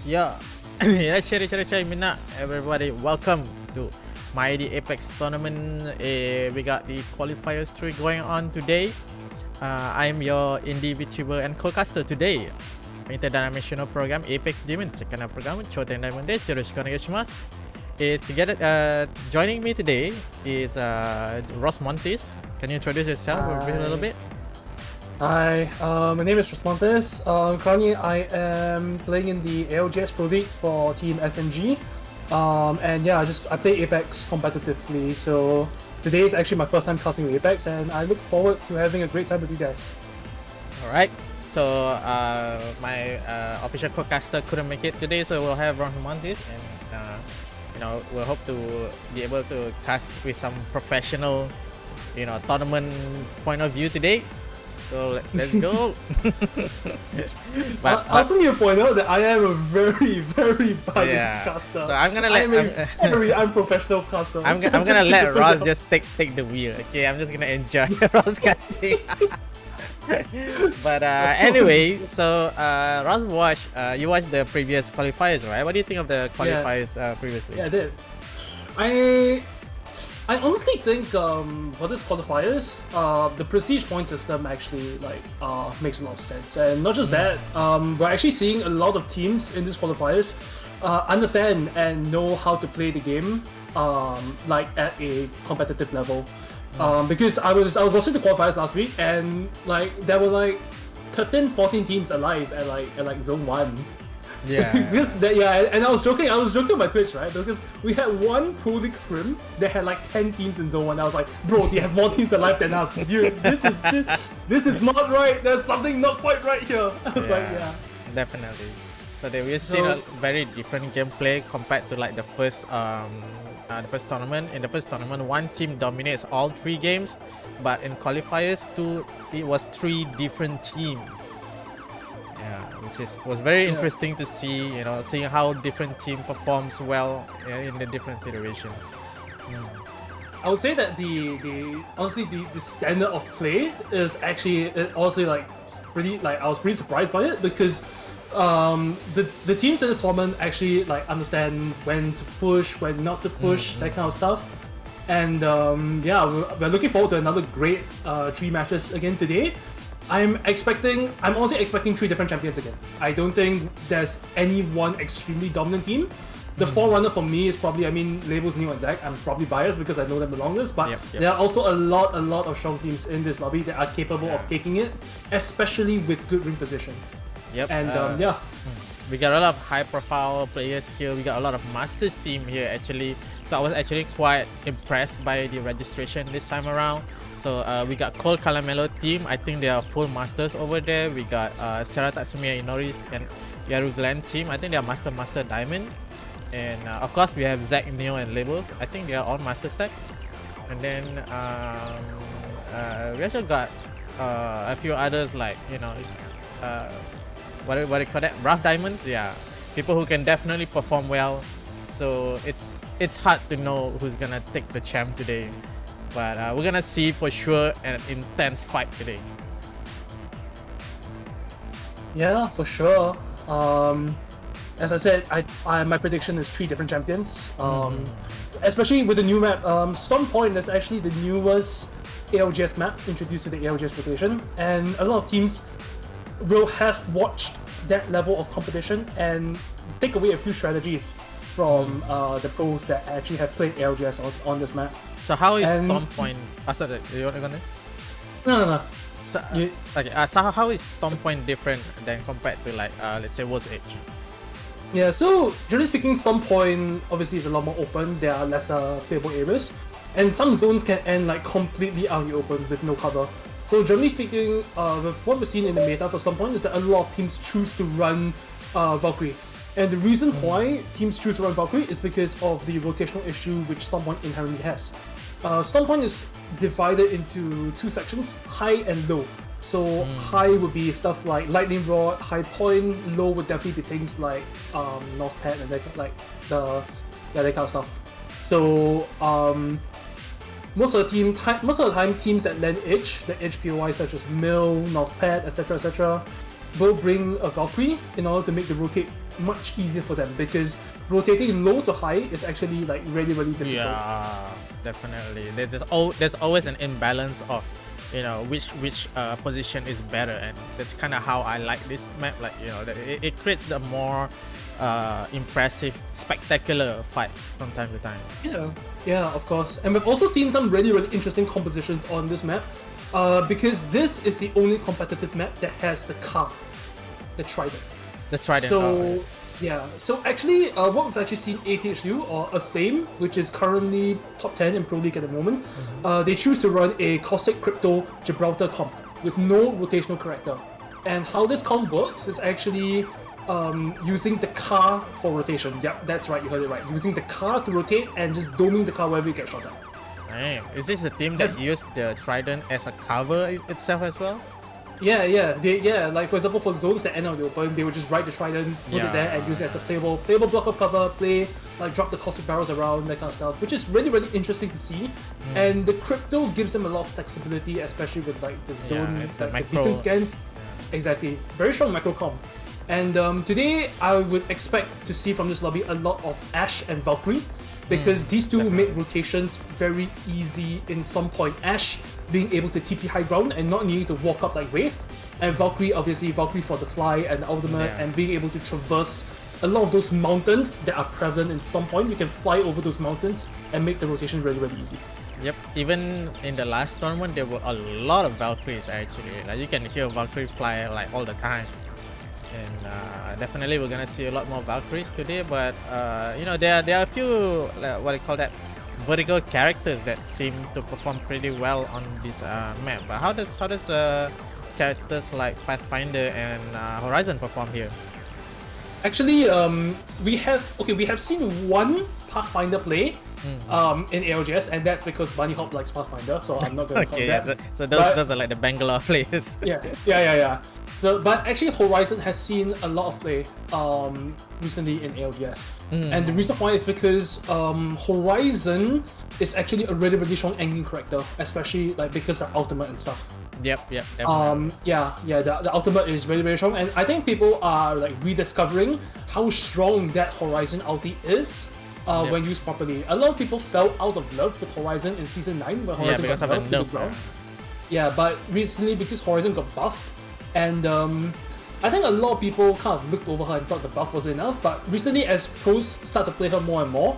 Yeah, yeah, share, minna. Everybody, welcome to my the Apex tournament. We got the Qualifiers 3 going on today. I'm your indie VTuber and co-caster today. International program APXDMN セカンドプログラム頂点ダイヤモンドです。よろしくお願いします。Joining me today is Rosmontis. Can you introduce yourself a little bit? Hi, my name is Rosmontis. Currently, I am playing in the ALGS Pro League for Team SNG. And yeah, I play Apex competitively. So today is actually my first time casting with Apex, and I look forward to having a great time with you guys. Alright, so my official co-caster couldn't make it today, so we'll have Rosmontis, and we'll hope to be able to cast with some professional, tournament point of view today. So let's go. But I also need to point out that I am a very, very biased caster. So I'm gonna let very unprofessional caster. I'm gonna let Ross just take the wheel. Okay, I'm just gonna enjoy Ross casting. But anyway, so Ross you watched the previous qualifiers, right? What do you think of the qualifiers previously? Yeah, I did. I honestly think for this qualifiers, the prestige point system actually makes a lot of sense, and not just that, we're actually seeing a lot of teams in these qualifiers understand and know how to play the game at a competitive level. Because I was watching the qualifiers last week, and there were 13, 14 teams alive at zone 1. Yeah. And I was joking on my Twitch, right? Because we had one Pro League scrim that had 10 teams in zone 1. I was like, bro, they have more teams alive than us. Dude, this is not right. There's something not quite right here. I was Definitely. So we've seen a very different gameplay compared to the first tournament. In the first tournament, one team dominates all 3 games, but in qualifiers 2, it was 3 different teams. Which was very interesting to see, seeing how different team performs well in the different situations. I would say that honestly the standard of play is actually honestly pretty I was pretty surprised by it, because the teams in this tournament actually understand when to push, when not to push, that kind of stuff. And we're looking forward to another great 3 matches again today. I'm honestly expecting 3 different champions again. I don't think there's any one extremely dominant team. The forerunner for me is probably, Labels, Nimue and Zach. I'm probably biased because I know them the longest, but there are also a lot of strong teams in this lobby that are capable of taking it, especially with good ring position. Yep. And we got a lot of high-profile players here. We got a lot of Masters team here actually. So I was actually quite impressed by the registration this time around. So we got Calamello team. I think they are full Masters over there. We got Tatsumi and Yaru Glenn team. I think they are Master Diamond. And of course we have Zach, Neo and Labels. I think they are all Master stack. And then we also got a few others what do you call that? Rough Diamonds. Yeah, people who can definitely perform well. So it's hard to know who's gonna take the champ today. But we're gonna see for sure an intense fight today. Yeah, for sure. As I said, my prediction is 3 different champions. Especially with the new map. Storm Point is actually the newest ALGS map introduced to the ALGS rotation, and a lot of teams will have watched that level of competition and take away a few strategies from the pros that actually have played ALGS on this map. So how is Storm Point? Sorry, you want to go there? No. So, so how is Storm Point different than compared to let's say World's Edge? Yeah, so generally speaking, Storm Point obviously is a lot more open. There are lesser playable areas, and some zones can end completely out in the open with no cover. So generally speaking, with what we've seen in the meta for Storm Point is that a lot of teams choose to run Valkyrie. And the reason why teams choose to run Valkyrie is because of the rotational issue which Storm Point inherently has. Storm Point is divided into 2 sections, high and low. So high would be stuff like Lightning Rod, High Point. Low would definitely be things like North Pad and that kind of stuff. So most of the time teams that land edge, the edge POI such as Mill, North Pad, etc., will bring a Valkyrie in order to make the rotate much easier for them, because rotating low to high is actually like really difficult. Yeah, definitely. There's always an imbalance of, you know, which position is better, and that's kind of how I like this map. Like, you know, it creates the more impressive, spectacular fights from time to time. Yeah, of course. And we've also seen some really interesting compositions on this map, because this is the only competitive map that has the car, the Trident. The Trident. So yeah, so actually, what we've actually seen ATHU, or Acclaim, which is currently top 10 in Pro League at the moment, they choose to run a Caustic Crypto Gibraltar comp with no rotational character. And how this comp works is actually using the car for rotation. Yeah, that's right, you heard it right. Using the car to rotate and just doming the car wherever you get shot at. Damn. Is this a team that used the Trident as a cover itself as well? Yeah. Like, for example, for zones that end on the open, they would just ride the Trident, put it there, and use it as a playable block of cover, drop the caustic barrels around, that kind of stuff, which is really interesting to see. And the crypto gives them a lot of flexibility, especially with like the zone, it's the like macro. the beacon scans. Exactly, very strong macro comp. And today, I would expect to see from this lobby a lot of Ashe and Valkyrie, because these two make rotations very easy in some point. Ashe being able to TP high ground and not needing to walk up like Wraith, and Valkyrie, obviously, Valkyrie for the fly and the ultimate, and being able to traverse a lot of those mountains that are prevalent in some point. You can fly over those mountains and make the rotation really easy. Yep, even in the last tournament, there were a lot of Valkyries actually. Like, you can hear Valkyrie fly like all the time. And definitely we're gonna see a lot more Valkyries today, but you know, there are a few what do you call that, vertical characters that seem to perform pretty well on this map. But how does characters like Pathfinder and Horizon perform here? Actually, we have seen one Pathfinder play in ALGS, and that's because Bunny Hop likes Pathfinder, so I'm not going to Okay, count that. so those are like the Bangalore players. Yeah. So, but actually, Horizon has seen a lot of play recently in ALGS, and the reason why is because Horizon is actually a really strong angling character, especially like because of ultimate and stuff. Yep, definitely. The ultimate is very strong, and I think people are like rediscovering how strong that Horizon ulti is when used properly. A lot of people fell out of love with Horizon in Season 9 when Horizon because got of the nerfed to the nerf. ground. Yeah, but recently, because Horizon got buffed, and I think a lot of people kind of looked over her and thought the buff wasn't enough, but recently as pros start to play her more and more,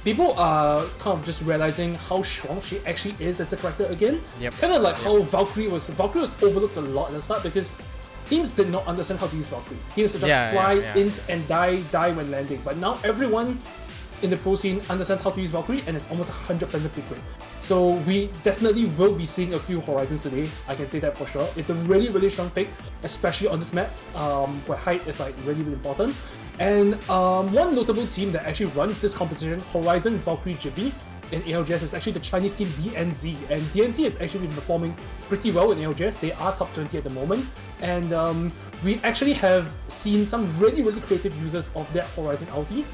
people are kind of just realizing how strong she actually is as a character again. Kind of like how Valkyrie was overlooked a lot at the start, because teams did not understand how to use Valkyrie. Teams would just fly in and die when landing. But now everyone in the pro scene understands how to use Valkyrie, and it's almost 100% pick rate. So we definitely will be seeing a few Horizons today. I can say that for sure. It's a really strong pick, especially on this map, where height is like really important. And one notable team that actually runs this composition, Horizon Valkyrie Jibby, in ALGS, is actually the Chinese team DNZ. And DNZ has actually been performing pretty well in ALGS. They are top 20 at the moment. And we actually have seen some really creative users of that Horizon ulti.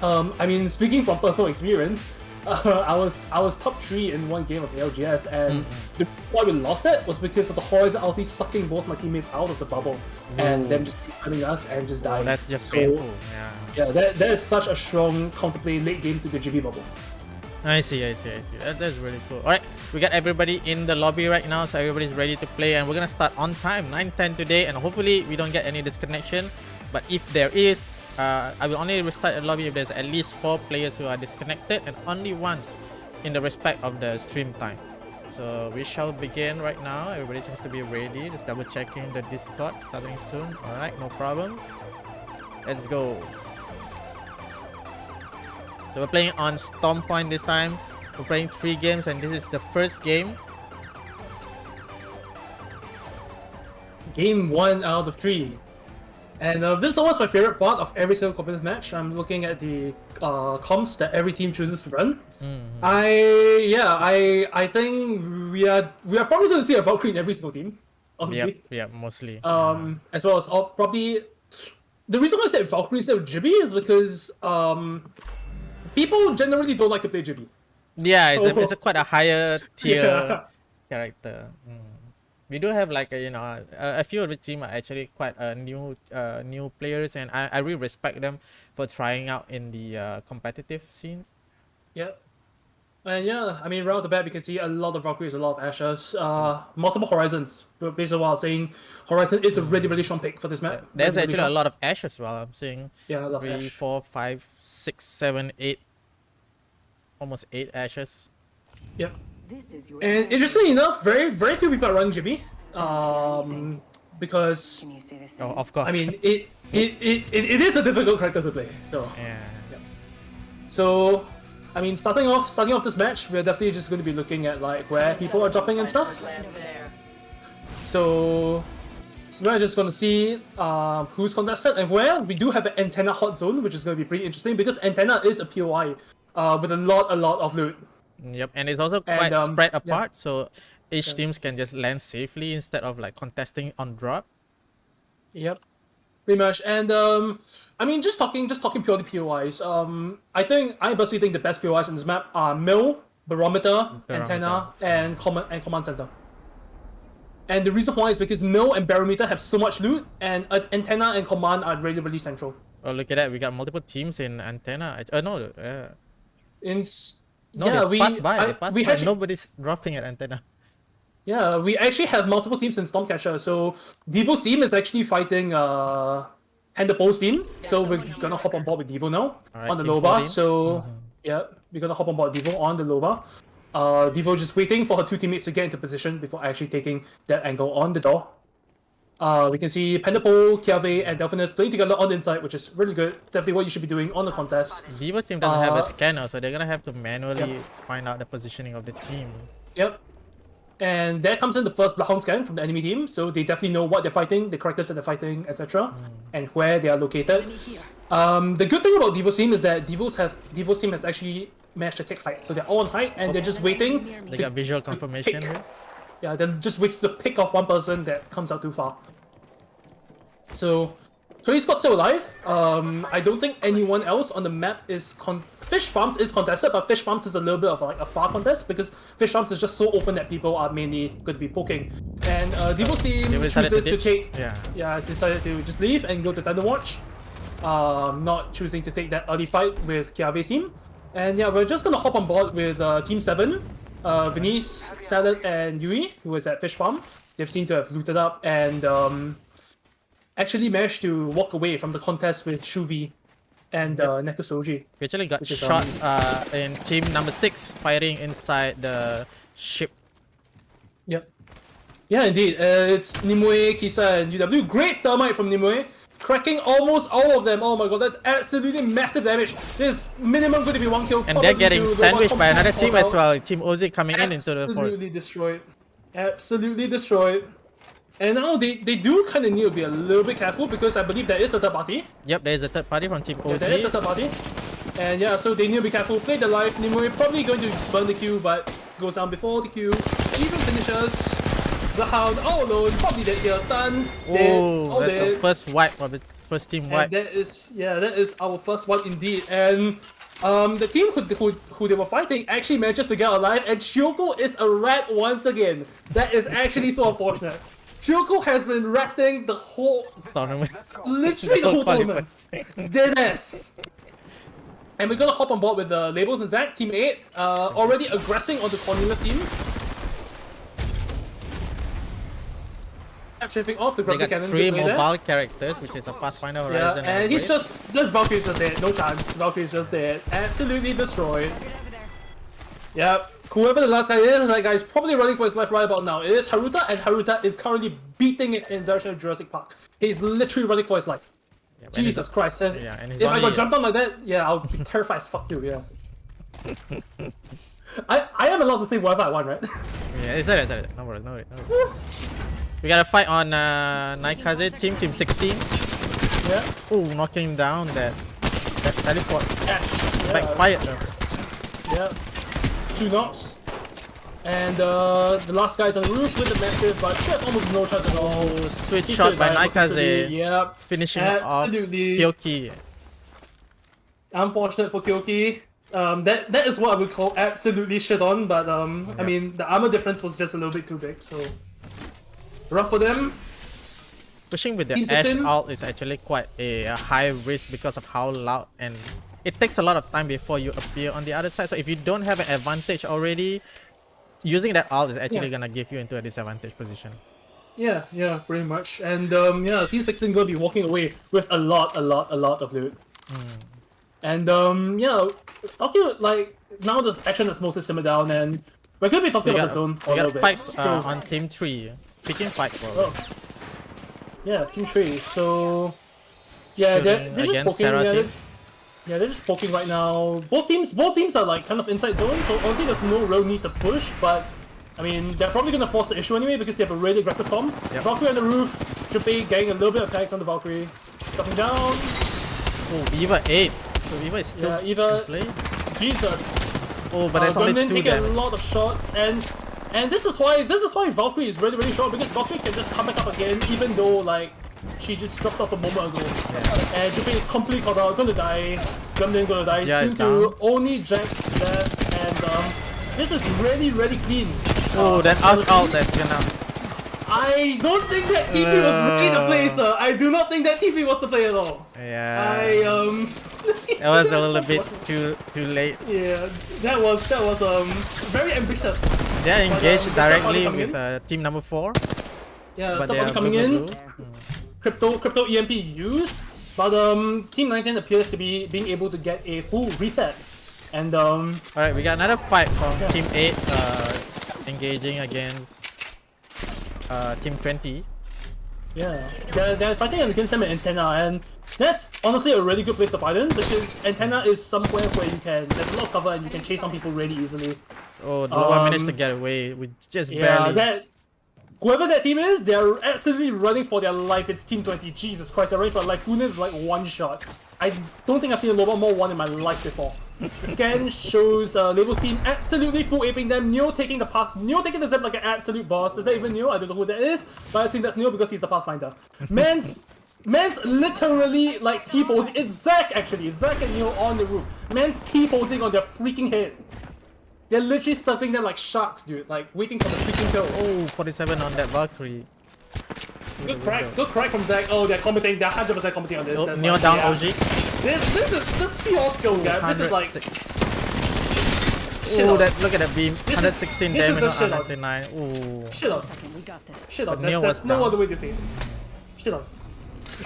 I mean, speaking from personal experience, I was top 3 in one game of ALGS, and the reason why we lost that was because of the Horizon ulti sucking both my teammates out of the bubble and them just killing us and just dying. That's just painful. Yeah, that is such a strong counterplay late game to the GB bubble. I see. That's really cool. Alright, we got everybody in the lobby right now, so everybody's ready to play, and we're gonna start on time, 9:10 today, and hopefully we don't get any disconnection. But if there is, I will only restart the lobby if there's at least 4 players who are disconnected, and only once in the respect of the stream time. So we shall begin right now. Everybody seems to be ready. Just double checking the Discord, starting soon. Alright, no problem. Let's go. So we're playing on Storm Point this time. We're playing 3 games, and this is the first game. Game 1 out of 3. And this is always my favorite part of every single competitive match. I'm looking at the comps that every team chooses to run. I think we are probably going to see a Valkyrie in every single team, obviously. Yep, mostly. As well as probably the reason why I said Valkyrie instead of Jibby is because people generally don't like to play Jibby. Yeah, it's quite a higher tier character. We do have like a few of the team are actually quite new players, and I really respect them for trying out in the competitive scenes. Yeah. And yeah, I mean, right off the bat, we can see a lot of Valkyries, a lot of Ashes, multiple Horizons. But basically, what I was saying, Horizon is a really, really strong pick for this map. There's Really, actually really a lot of Ash as well. I'm seeing Yeah, a lot of 3, Ash. 4, 5, 6, 7, 8, almost 8 Ashes. Yep. This is your And interestingly enough, very, very few people are running Jimmy. Because Can you say the Oh, same? of course. I mean, it is a difficult character to play. So yeah. So, I mean, starting off this match, we're definitely just going to be looking at like where people are dropping and stuff. So, we're just going to see who's contested and where. We do have an Antenna hot zone, which is going to be pretty interesting because Antenna is a POI with a lot of loot. Yep, and it's also And, quite spread yeah. apart, so each teams can just land safely instead of like contesting on drop. Yep, pretty much. And I mean, just talking purely POIs. I personally think the best POIs in this map are Mill, Barometer, Antenna, and Command Center. And the reason why is because Mill and Barometer have so much loot, and Antenna and Command are really, really central. Oh, look at that! We got multiple teams in Antenna. No, no, Yeah, they passed by. we By. actually, Nobody's dropping at Antenna. yeah, we actually have multiple teams in Stormcatcher. So Devo's team is actually fighting Handapole's team. So we're gonna hop on board with Devo now Alright, on the team Loba. 14. So yeah, we're gonna hop on board Devo on the Loba. Devo just waiting for her two teammates to get into position before actually taking that angle on the door. We can see Pandapole, Kiari, and Delphinus playing together on the inside, which is really good. Definitely what you should be doing on the contest. Diva's team doesn't have a scanner, so they're gonna have to manually find out the positioning of the team. Yep. And there comes in the first Bloodhound scan from the enemy team, so they definitely know what they're fighting, the characters that they're fighting, etc., and where they are located. The good thing about Devo's team is that Devo's team has actually managed to take height, so they're all on height, and they're just waiting. They got visual confirmation. pick. Here. Yeah, they're just waiting to pick off one person that comes out too far. So he's got still alive. I don't think anyone else on the map is Fish Farms is contested, but Fish Farms is a little bit of like a far contest because Fish Farms is just so open that people are mainly going to be poking. And Devo's team chooses to take. Yeah, decided to just leave and go to Thunderwatch. Not choosing to take that early fight with Kiave's team. And yeah, we're just gonna hop on board with Team 7, Venice, Salad, and Yui, who is at Fish Farm. They've seemed to have looted up and actually managed to walk away from the contest with Shuvi and Nekusoji. We actually got Which is, shots in team number 6 fighting inside the ship. Yep. Yeah, indeed. It's Nimue, Kisa, and UW. Great thermite from Nimue. Cracking almost all of them. Oh my god, that's absolutely massive damage. There's minimum going to be 1 kill. And they're getting two. sandwiched by another team as well. Team Ozi coming in into the fort. Absolutely destroyed. Absolutely destroyed. And now they do kind of need to be a little bit careful because I believe there is a third party. Yep, there is a third party from Team Yeah, there is a Ozi. third party. And yeah, so they need to be careful. Play the life. Nimue probably going to burn the Q, but goes down before the Q. Even finishes. The Hound all alone. Probably dead here. Stun. Oh, that's dead. the first wipe of the first team wipe. And that is our first one indeed. And the team who they were fighting actually manages to get alive. And Chioko is a rat once again. That is actually so unfortunate. Chioko has been ratting the whole, Tournament. literally the whole tournament. Qualifiers. Deadass. And we're gonna hop on board with the Labels and Zack, Team 8, already aggressing on the Cornelius team. Tripping off the They graphic got cannon. 3 good play there. mobile characters, which is a Pathfinder Yeah, Horizon. and he's Blade. just, the Valkyrie's just dead. No chance. Valkyrie's just dead. Absolutely destroyed. Yep. Whoever the last guy is, that guy's probably running for his life right about now. It is Haruta, and Haruta is currently beating it in the direction of Jurassic Park. He's literally running for his life. Yeah, and Jesus Christ. yeah, and he's if I only- got jumped on like that, yeah, I'll be terrified as fuck too, yeah. I am allowed to say whatever I want, right? Yeah, it's alright. No worries, no worries. We got a fight on Naikaze team 16. Yeah. Oh, knocking down that teleport. Ash. Backfired though. Yeah. 2 knocks. And the last guy's on the roof with the massive, but shit, almost no chance at all. Oh, sweet He's shot still by alive, Naikaze. Yep. Finishing Absolutely. off Kyoki. Unfortunate for Kyoki. That is what I would call absolutely shit on, but I mean the armor difference was just a little bit too big, so Rough for them. Pushing with the Team Ash 16. ult is actually quite a high risk because of how loud and it takes a lot of time before you appear on the other side. So if you don't have an advantage already, using that ult is actually gonna give you into a disadvantage position. Yeah, pretty much. And yeah, Team 16 gonna be walking away with a lot of loot. And yeah, talking like now this action is mostly simmered down, and we're gonna be talking about the zone for a We little got bit. fights on team 3. Picking fight for Yeah, team 3. So yeah, they're just against poking. Sarah Yeah, team. they're just poking right now. Both teams are like kind of inside zone, so honestly there's no real need to push, but I mean, they're probably going to force the issue anyway because they have a really aggressive comp. Yep. Valkyrie on the roof, Juppie getting a little bit of tags on the Valkyrie. Dropping down. Oh, Eva 8. So Eva is still Yeah, Eva. in play. Jesus. Oh, but that's only Gremlin 2 taking a damage. lot of shots, and this is why Valkyrie is really strong, because Valkyrie can just come back up again even though like she just dropped off a moment ago. Yeah. And Juppie is completely caught out, gonna die. Gremlin gonna die. Jia is Soon to down. only Jack left, and this is really clean. Oh, that ult that's gonna... I don't think that TP was ready to play, sir. I do not think that TP was to play at all. Yeah. That was a little bit too late. Yeah, that was very ambitious. They're engaged directly coming with team number 4. Yeah, But stuff they are coming blue, in. blue. Crypto EMP used, but Team 19 appears to be being able to get a full reset. And Alright, we got another fight from team 8 engaging against team 20. yeah, they're fighting against them at Antenna, and that's honestly a really good place to fight in because Antenna is somewhere where there's a lot of cover and you can chase some people really easily. Oh, the Loa managed to get away with just Yeah, barely. whoever that team is, they're absolutely running for their life. It's Team 20. Jesus Christ, they're running for their life. Funa is like one shot. I don't think I've seen a Loba more one in my life before. The scan shows Label's team absolutely full aping them. Neo taking the zip like an absolute boss. Is that even Neo? I don't know who that is, but I assume that's Neo because he's the Pathfinder. Man's literally like T-posing. It's Zack actually. It's Zack and Neo on the roof. Man's T-posing on their freaking head. They're literally surfing them like sharks, dude. Like waiting for the freaking kill. Oh, 47 on that Valkyrie. Good crack from Zack. Oh, they're commenting. They're 100% commenting on this. Oh, That's Neo like, down yeah. OG. This is pure skill gap. This is like 106. shit Oh, on. that, look at that beam. This is- 116 this is damage just on shit on. 99. Ooh. Shit on. We got this. Shit on. But Neo That's was no down. other way to say it. Shit on.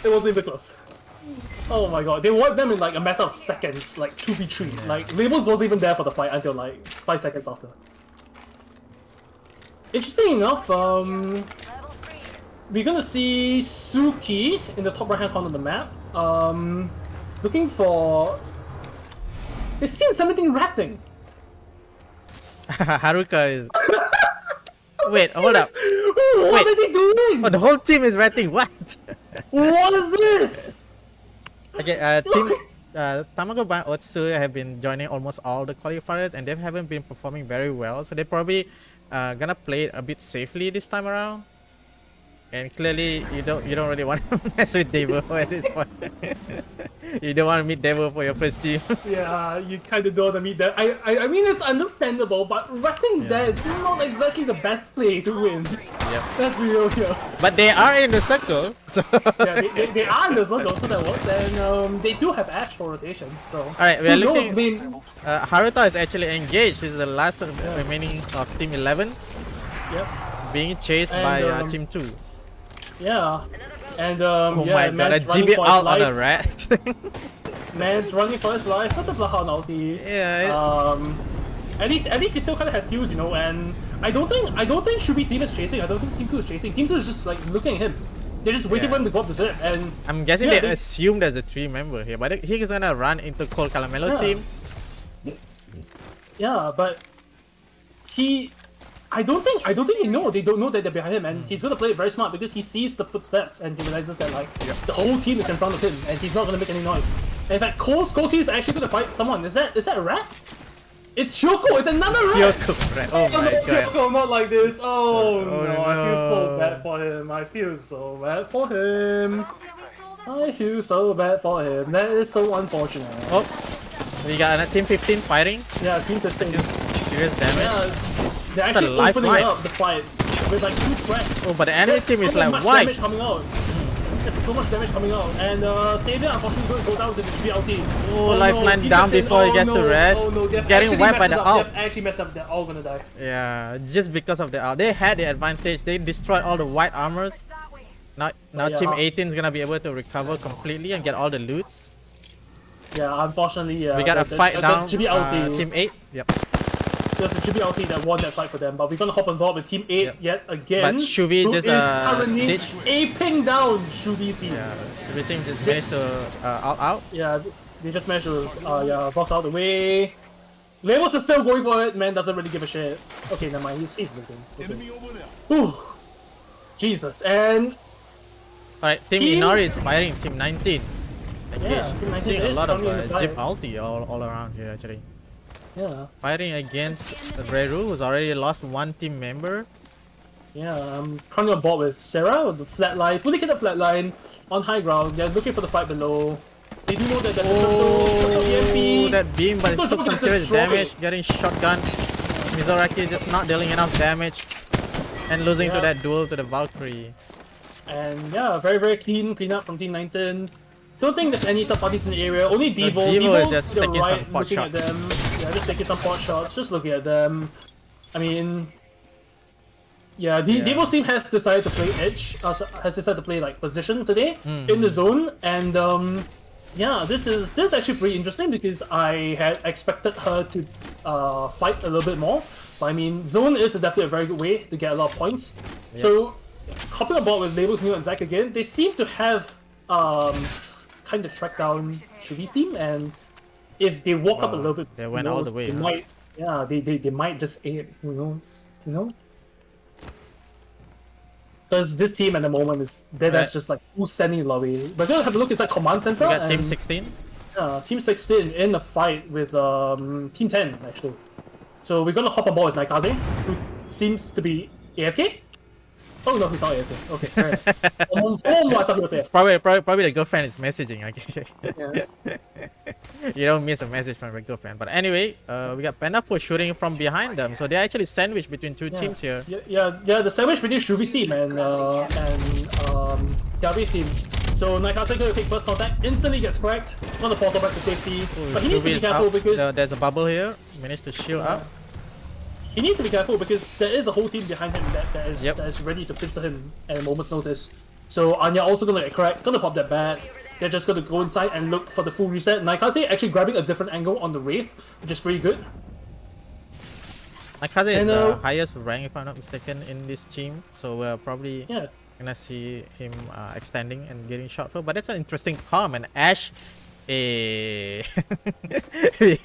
It wasn't even close. Oh my god. They wiped them in like a matter of seconds. Like 2v3. Yeah. Like Labels wasn't even there for the fight until like 5 seconds after. Interesting enough, we're gonna see Suki in the top right hand corner of the map. Looking for... Is Team 17 rapping? Haruka is... Wait, hold up. What Wait. are they doing? Oh, the whole team is ratting. What? What is this? Okay, team Tamago by Otsu have been joining almost all the qualifiers and they haven't been performing very well. So they probably gonna play it a bit safely this time around. And clearly, you don't really want to mess with Devo at this point. You don't want to meet Devo for your first team. Yeah, you kind of don't want to meet that. I mean, it's understandable, but rapping there is not exactly the best play to win. Yep. Let's be real here. But they are in the circle, so. Yeah, they are in the circle, so that works. And they do have Ash for rotation, so. Alright, we are who knows, looking. I mean, Haruta is actually engaged. He's the last remaining of Team 11, yep. being chased And, by Team 2. Yeah. And Oh yeah, my god, a Man's running GB for his out on a life. rat. Man's running for his life. What the Bloodhound ulti? Yeah. At least he still kind of has heals, you know. And I don't think Shubi's team is chasing. I don't think Team 2 is chasing. Team 2 is just like looking at him. They're just waiting Yeah. for him to go up the zip. And I'm guessing yeah, they assumed there's a 3 member here, but he's gonna run into Cold Calamello Yeah. team. yeah, but I don't think they know. They don't know that they're behind him, and he's gonna play it very smart because he sees the footsteps and he realizes that like the whole team is in front of him, and he's not gonna make any noise. And in fact, Kosi is actually gonna fight someone. Is that a rat? It's Shoko. It's another rat. Kyoko, right? Oh Oh, my no, god. Shoko, not like this. Oh, Oh, no, I feel so no. bad for him. I feel so bad for him. I feel so bad for him. That is so unfortunate. Oh, we got another Team 15 fighting. Yeah, Team 15. Serious damage. Yeah, they're It's a actually opening lifeline. up the fight. with like 2 threats. Oh, but the enemy There's team is so like much white. damage coming out. There's so much damage coming out, and Savior unfortunately going to go down to the GLT. Oh, lifeline down before he gets to rest. Oh no, they've Getting actually wiped by messed the up. ult. They've actually messed up. They're all gonna die. Yeah, just because of the ult. They had the advantage. They destroyed all the white armors. Now Yeah. Team 18 is gonna be able to recover completely and get all the loots. Yeah, unfortunately, We got a fight down. GBLT. Team 8. Yep. There's the GBLT that won that fight for them, but we're gonna hop on board with Team 8 Yep. yet again. But Shuvi who just, is currently ditched. aping down Shuvi's team. Yeah, so this team just managed to ult out. Yeah, they just managed to walk out the way. Labels is still going for it. Man doesn't really give a shit. Okay, never mind. He's looking. Okay. Whew. Jesus. And Alright, Team Team- Inari is fighting Team 19. Yeah, Engaged. Team We're 19 seeing a is lot of currently in the Jip fight. ulti all around here actually. yeah, Fighting against Reru, who's already lost 1 team member. yeah. I'm currently on board with Sarah with the flatline, fully kitted flatline on high ground. They're looking for the fight below. They do know that there's Oh, EMP. that beam, but it Don't took some get serious destroyed. damage. Getting shotgun. Mizoraki just not dealing enough damage. And losing to Yeah. that duel to the Valkyrie. And yeah, very clean up from Team 19. Don't think there's any third parties in the area. Only Devo. Devo is Devo's just to the taking some right, pot looking shots. at them. Yeah, just taking some pot shots, just looking at them. I mean, yeah, Devo's team has decided to play edge. Has decided to play like position today in the zone, and yeah, this is actually pretty interesting because I had expected her to fight a little bit more. But I mean, zone is definitely a very good way to get a lot of points. So, hopping aboard with Labels, Nimue, and Zach again, they seem to have kind of tracked down Shuvi's team, and if they walk up a Wow, little bit, they who went all knows, the way, They huh? might, yeah, they might just aid. Who knows? You know. Because this team at the moment is that's Right. just like who's sending lobby. We're gonna have a look inside command center. We got Team and, 16. Team 16 in a fight with Team 10 actually. So we're gonna hop on board with Naikaze, who seems to be AFK. Oh no, he's not AFK. Okay, fair enough. Oh, I thought he was AFK. Probably the girlfriend is messaging. Okay. Yeah. You don't miss a message from your girlfriend. But anyway, we got Panda shooting from behind them. So they're actually sandwiched between 2 teams here. Yeah. The sandwich between Shuvi's team and Gabi's team. So Naikaze gonna take first contact, instantly gets cracked, on the portal back to safety. But he needs to Shuvi be is careful out. because There's a bubble here. Managed to shield up. he needs to be careful because there is a whole team behind him that is Yep. that is ready to pincer him at a moment's notice. So Anya also gonna get cracked, gonna pop that back. They're just gonna go inside and look for the full reset. Naikaze actually grabbing a different angle on the Wraith, which is pretty good. Naikaze is And, the highest rank, if I'm not mistaken, in this team. So we're probably Yeah. gonna see him extending and getting shot for. But that's an interesting comment. Ash, we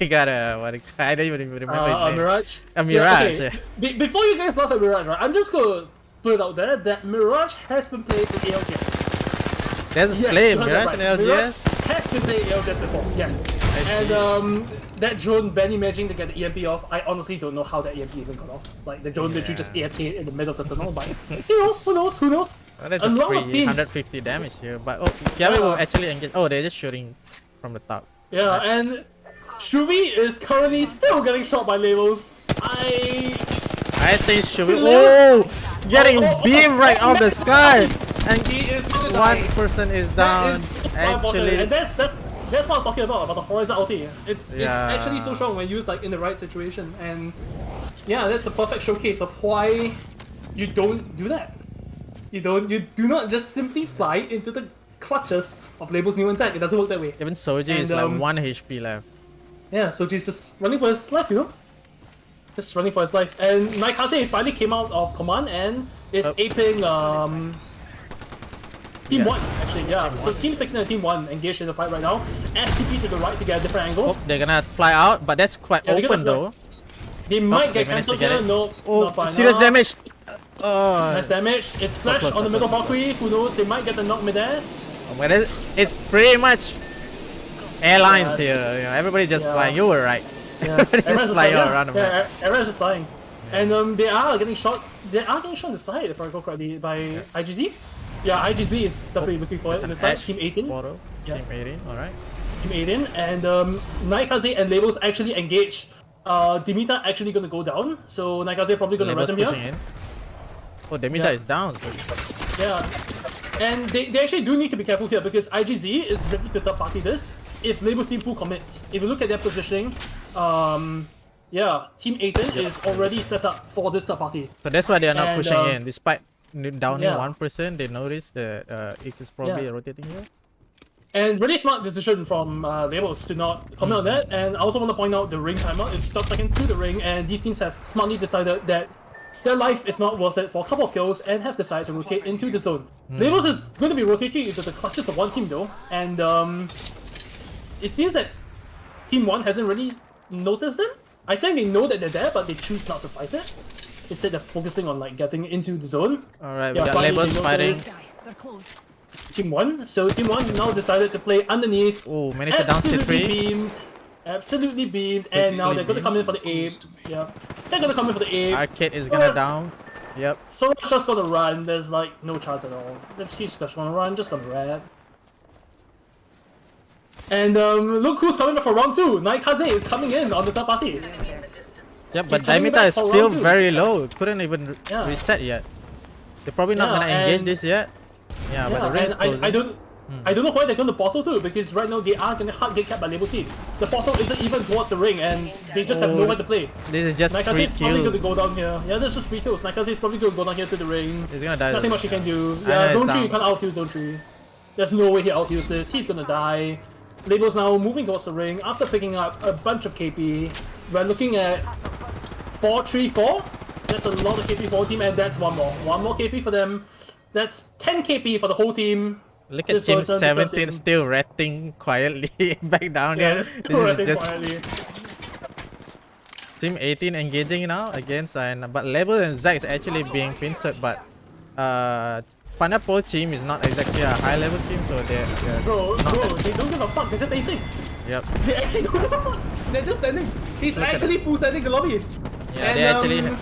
got I don't even remember his name. Mirage. A Mirage. okay. Before you guys laugh at Mirage, right? I'm just gonna put it out there that Mirage has been played in ALGS. There's Yes, play you heard Mirage that and right. LGS. Mirage has been played in ALGS before. Yes. And that drone barely managing to get the EMP off. I honestly don't know how that EMP even got off. Like the drone literally just AFK in the middle of the tunnel. But you know, who knows? Who knows? Well, that's A a lot free of teams- 150 damage here. But oh, Kiari will actually engage. Oh, they're just shooting from the top. Yeah, and Shuvi is currently still getting shot by labels. I think Shuvi. Oh, getting beam right off the sky, and He is gonna one die. person is That down. is so important. And Actually, that's what I was talking about the horizon ulti. It's Yeah. actually so strong when used like in the right situation, and yeah, that's a perfect showcase of why you don't do that. You do not just simply fly into the clutches of labels new and Zack. It doesn't work that way. even Soji is And, like 1 HP left. Yeah, so he's just running for his life, you know? Just running for his life. And Naikaze finally came out of command and is aping Team Yeah. 1, actually, yeah. So Team 16 and Team 1 engaged in the fight right now. STP to the right to get a different angle. Oh, they're gonna fly out, but that's quite Yeah, they're open gonna though. They might they get managed to cancelled get here. it. No, Oh, not fine. serious damage. Oh, Nice damage. It's flash close, on the so middle close. Valkyrie. Who knows? They might get the knock mid-air. but it's pretty much airlines here. You know, everybody's just Yeah. flying. You were right. Yeah, Everybody's just flying all around the map. Yeah, everyone's just flying. And they are getting shot. They are getting shot on the side, if I recall correctly, by IGZ. Yeah, IGZ is definitely looking for it in the side. Team 18. Portal. Yeah. Team 18. All right. Team 18. And Naikaze and Labels actually engage. Dimita actually gonna go down. So Naikaze probably gonna res Labels him here. pushing in. Oh, Danantya Yeah. is down. Yeah. And they actually do need to be careful here because IGZ is ready to third party this if Label's team full commits. If you look at their positioning, yeah, Team 18 is already set up for this third party. So that's why they are not And, pushing in. Despite downing yeah. 1%, they noticed that X is probably Yeah. rotating here. And really smart decision from Labels to not comment on that. And I also want to point out the ring timer. It's 12 seconds to the ring, and these teams have smartly decided that their life is not worth it for a couple of kills and have decided to rotate into the zone. Labels is going to be rotating into the clutches of one team though, and it seems that Team 1 hasn't really noticed them. I think they know that they're there, but they choose not to fight it. Instead of focusing on like getting into the zone. Alright, Yeah, we got finally Labels they fighting. noticed Team 1. So Team 1 now decided to play underneath. Oh, managed to down Absolutely C3. beamed. Absolutely beamed. And now they're going to come in for the ape. Yeah. They're going to come in for the ape. Arcade is gonna down. Yep. So it's just gonna run. There's like no chance at all. He's just gonna run, just gonna rat. And look who's coming back for round 2. Naikaze is coming in on the third party. Yep, but He's coming Danantya back is for still round 2. very low. Couldn't even Yeah. reset yet. They're probably not Yeah, gonna engage and- this yet. Yeah, but the ring's and closing. I don't know why they're going to portal too, because right now they are going to hard get capped by Label C. The portal isn't even towards the ring, and they just have Oh, nowhere to play. This is just Naikaze free is probably going to kills. go down here. Yeah, there's just free kills. Naikaze is probably going to go down here to the ring. He's gonna die. Nothing much he can do. I know Yeah, he's zone 3, down. you can't out-heal zone 3. There's no way he out-heals this. He's gonna die. Label's now moving towards the ring after picking up a bunch of KP. We're looking at 4-3-4. That's a lot of KP for a team, and that's one more. One more KP for them. That's 10 KP for the whole team. Look at This Team was a 17 different still ratting quietly back down Yeah, here. it's This is just quietly. Team 18 engaging now against but Label and Zack is actually being pincered, but Pineapple team is not exactly a high level team, so they're Bro, not that- they don't give a fuck. They're just 18. Yep. They actually don't give a fuck. They're just sending. He's Look at actually full sending the lobby. Yeah, And, they actually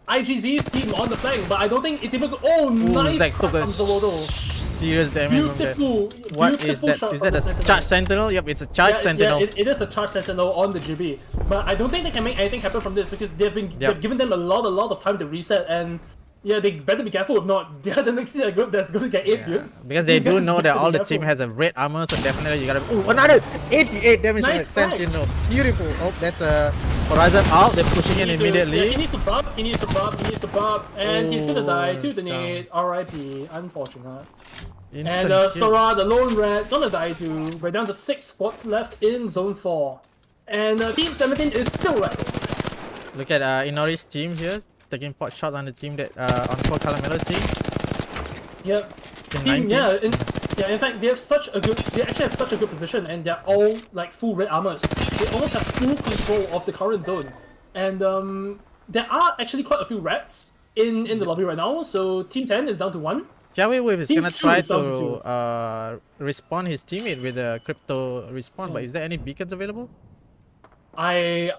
IGZ's team on the flank, but I don't think it's even. Oh, nice Zack crack took a from Zolodo. serious damage from that. Beautiful. What is beautiful that? shot Is from that the a charge sentinel? Yep, it's a charge sentinel. Yeah, it is a charge sentinel on the GB. But I don't think they can make anything happen from this because they've given them a lot of time to reset, and yeah, they better be careful. If not, they're the next team that's going to get 8 Yeah. Because they These do guys know that better all be the team careful. has a red armor, so definitely you gotta. Ooh, another 88 damage from Nice the frag. sentinel. Beautiful. Oh, that's a Horizon out. They're pushing in Yeah, he immediately. needs to buff, he needs to buff, and he's gonna die. Oh, To the it's nade, RIP, unfortunate. Instant And kill. Sora, the lone rat, gonna die too. We're down to 6 spots left in zone 4. And Team 17 is still right. Look at Inori's team here, taking pot shot on the team that on Calamello's team. Yep. Team Team, 19. in fact, they actually have such a good position, and they're all like full red armors. They almost have full control of the current zone, and there are actually quite a few rats in the lobby right now. So Team 10 is down to 1. Kiari Wave is Team gonna 2 try is down to to respawn his teammate with a crypto respawn, but is there any beacons available? I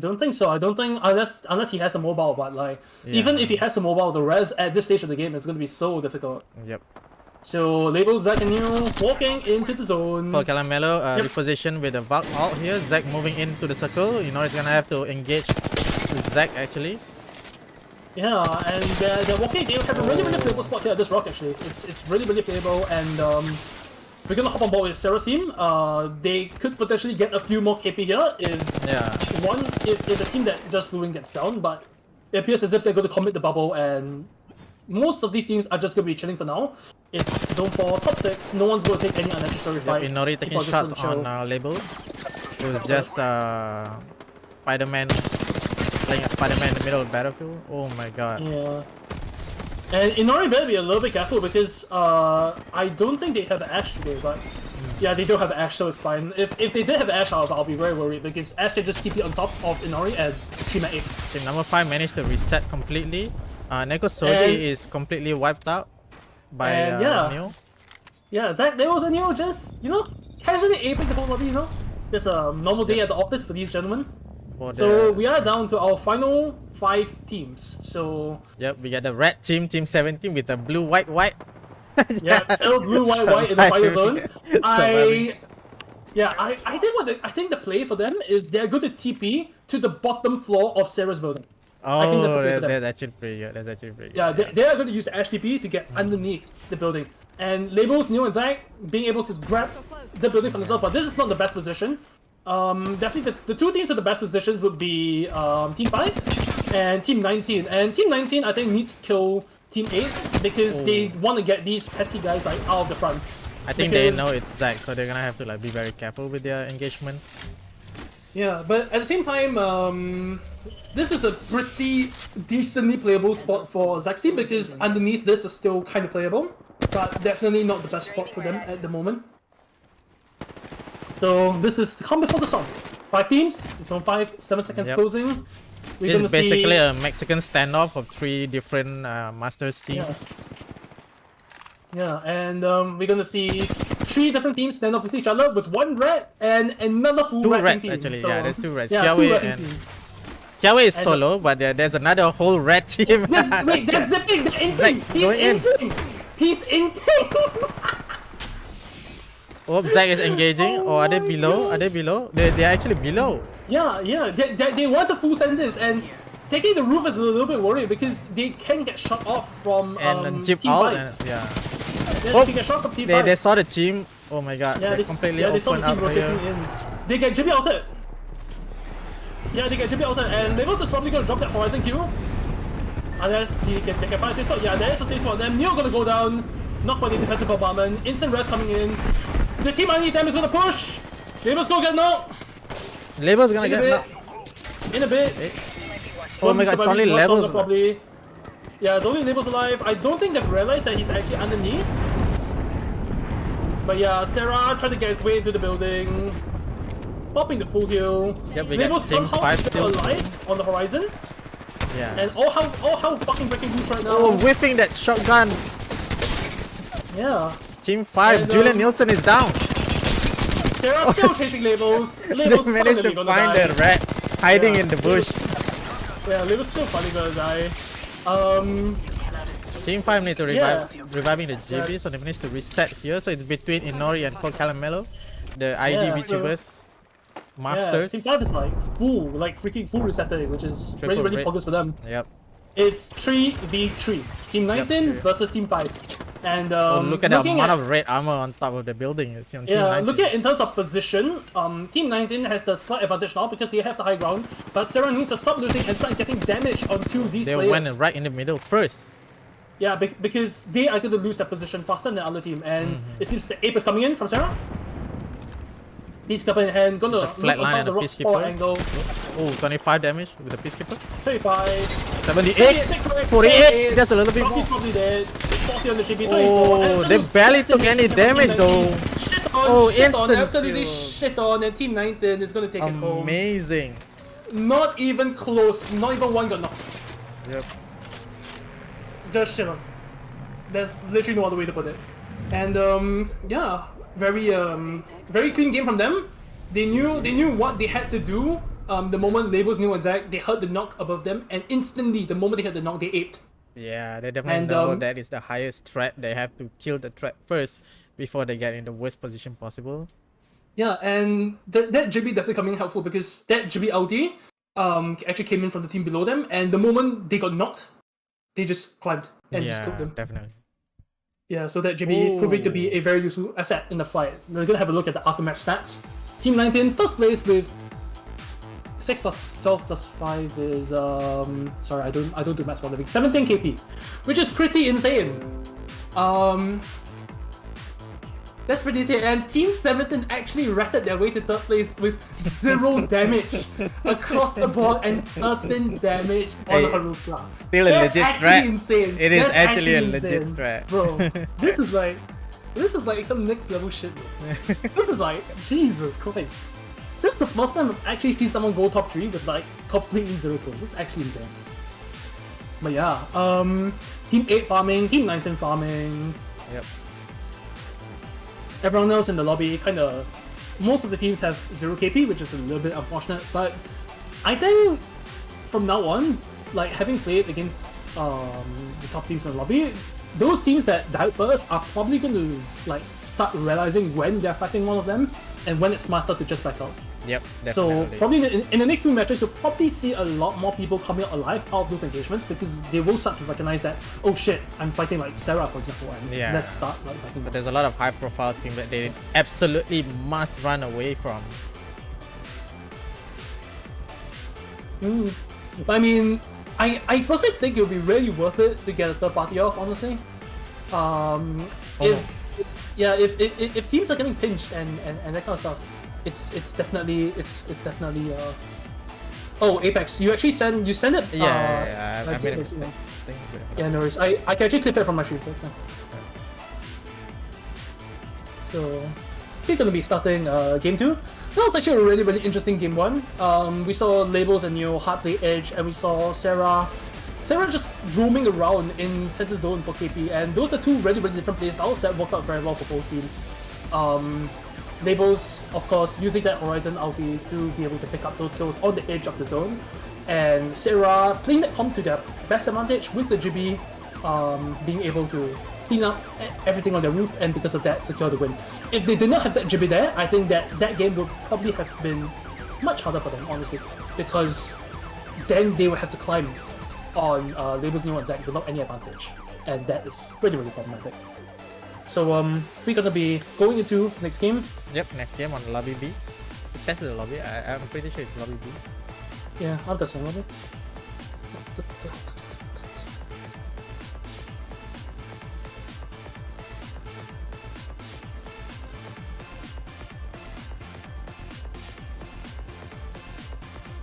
don't think so. I don't think unless he has a mobile, but like even Yeah. if he has a mobile, the res at this stage of the game is going to be so difficult. Yep. So Label, Zack, and Nimue walking into the zone. Calamello Yep. reposition with a Valk out here. Zack moving into the circle. You know he's gonna have to engage Zack actually. Yeah, and they're walking. They have a really playable spot here. This rock actually, it's really playable, and we're gonna hop on board with Sarah's team. They could potentially get a few more KP here if if the team that just flew in gets down, but it appears as if they're going to commit the bubble, and most of these teams are just going to be chilling for now. It's zone 4, top 6. No one's going to take any unnecessary fights. Inori taking People are shots just gonna on chill. Label. It was just Spider-Man playing a Spider-Man in the middle of the battlefield. Oh my god. Yeah. And Inori better be a little bit careful because I don't think they have the Ash today, but yeah, they don't have the Ash, so it's fine. If they did have the Ash, I'll be very worried because Ash can just keep it on top of Inori and team at 8. Team number 5 managed to reset completely. Neko Soji is completely wiped out by Neo. Yeah, Zack, there was a Neo just, casually aping the whole lobby, Just a normal day at the office for these gentlemen. So we are down to our final 5 teams. So yep, we got the red team, Team 17 with the blue, white. yeah, still blue, white in the fire zone. Surviving. I think the play for them is they're going to TP to the bottom floor of Sarah's building. I think that's Oh, the play for them. that's actually pretty good. That's actually pretty good. Yeah, they are going to use the HTP to get underneath the building. And Labels, Nimue, and Zach being able to grab the building from themselves, but this is not the best position. Definitely the two teams with the best positions would be Team 5 and Team 19. And Team 19, I think, needs to kill Team 8 because they want to get these pesky guys like out of the front. I think they know it's Zach, so they're gonna have to like be very careful with their engagement. Yeah, but at the same time, this is a pretty decently playable spot for Zaxi because underneath this is still kind of playable, but definitely not the best spot for them at the moment. So this is the calm before the storm. 5 teams, it's on 7 seconds closing. This is basically a Mexican standoff of 3 different Masters teams. Yeah, and we're gonna see 3 different teams stand off with each other with 1 red and another full 2 red reds team. actually, So, yeah, there's 2 reds. Yeah, Kiari is solo, but there's another whole red team. Wait, that's the thing, the in team. He's in team. Oh, Zach is engaging. Or are they below? Are they below? They're actually below. Yeah, they want the full sentence, and taking the roof is a little bit worried because they can get shot off from Jeep Team out 5. and They can get shot from Team 5. they saw the team. Oh my god, Yeah, they completely they saw the opened team up rotating here. in. They get Jimmy outed. Yeah, they get Jimmy outed, and Labels is probably gonna drop that Horizon Q. Unless they can find a safe spot. Yeah, there is a safe spot. Then Neo gonna go down, knocked by the defensive bombardment. Instant rest coming in. The team underneath them is gonna push. Labels gonna get knocked. Label's gonna get knocked. In a bit. Oh my god, it's only Labels. Probably. Yeah, it's only Labels alive. I don't think they've realized that he's actually underneath. But yeah, Sarah tried to get his way into the building. Popping the full heal. Yep, we Labels got Team somehow 5 still still alive on the horizon. Yeah. And all how fucking breaking loose right now. Oh, whipping that shotgun. Yeah. Team 5, And, Julian Nielson is down. Sarah's still chasing Labels. They Labels managed to finally find gonna the die. rat hiding Yeah. in the bush. Yeah, Labels still finally gonna die. Team 5 need to reviving the JB, so they managed to reset here. So it's between Inori and Calamello, the ID VTubers. Masters. Yeah, Team 5 is like freaking full resetting, which is really progress for them. Yep. It's 3v3. Team 19 versus Team 5. And look at the amount of red armor on top of the building. It's on Team 19. Look at in terms of position, Team 19 has the slight advantage now because they have the high ground. But Sarah needs to stop losing and start getting damage onto these players. They went right in the middle first. Yeah, because they are going to lose their position faster than the other team. And it seems the ape is coming in from Sarah. Peacekeeper in hand, gonna look flat line and the a rock Peacekeeper. angle. Oh, 25 damage with the Peacekeeper. 35. 78. 48. That's a little bit more. He's probably dead. 40 on the GB. Oh, they barely took any damage though. Shit on, Oh, shit on, instant absolutely kill. shit on, and Team 19 is gonna take it home. Amazing. Not even close, not even one got knocked. Yep. Just shit on. There's literally no other way to put it. And yeah, very clean game from them. They knew what they had to do. The moment Labels knew exact, they heard the knock above them, and instantly, the moment they heard the knock, they aped. Yeah, they definitely know that is the highest threat. They have to kill the threat first before they get in the worst position possible. Yeah, and that GB definitely coming in helpful because that GB LD actually came in from the team below them, and the moment they got knocked, they just climbed and just killed them. Definitely. Yeah, so that GB proving to be a very useful asset in the fight. We're gonna have a look at the aftermatch stats. Team 19 first place with 6 plus 12 plus 5 is sorry, I don't do maths for a living. 17 KP, which is pretty insane. That's pretty insane. And Team 17 actually ratted their way to 3rd place with 0 damage across the board and 13 damage on Haruka. Still a legit strat. Insane. It is That's actually a insane. legit strat. Bro, this is like some next level shit, bro. This is like, Jesus Christ. This is the first time I've actually seen someone go top 3 with like completely 0 kills. This is actually insane. But yeah, Team 8 farming, Team 19 farming. Yep. Everyone else in the lobby most of the teams have 0 KP, which is a little bit unfortunate, but I think from now on, like having played against the top teams in the lobby, those teams that died first are probably going to like start realizing when they're fighting one of them and when it's smarter to just back out. Yep, So definitely. probably in the next few matches, you'll probably see a lot more people coming out alive out of those engagements because they will start to recognize that, oh shit, I'm fighting like Sarah, for example, and Yeah. let's start like fighting. But there's a lot of high-profile teams that they absolutely must run away from. I mean, I personally think it would be really worth it to get a third party off, honestly. If teams are getting pinched and that kind of stuff, it's definitely oh, Apex, you actually send it. Yeah, I I see, made a I see. mistake. Yeah, no worries. I can actually clip it from my stream, so it's fine. So we're gonna be starting game 2. That was actually a really interesting game 1. We saw Labels and Neo hard play edge, and we saw Sarah just roaming around in center zone for KP, and those are two really different play styles that worked out very well for both teams. Labels, of course, using that Horizon ulti to be able to pick up those kills on the edge of the zone, and Sarah playing that comp to their best advantage with the GB, being able to clean up everything on their roof, and because of that, secure the win. If they did not have that GB there, I think that game would probably have been much harder for them, honestly, because then they would have to climb on Labels, Neo, and Zack without any advantage, and that is really problematic. So we're gonna be going into next game. Yep, next game on lobby B. That's the lobby. I'm pretty sure it's lobby B. Yeah, I'll just lobby.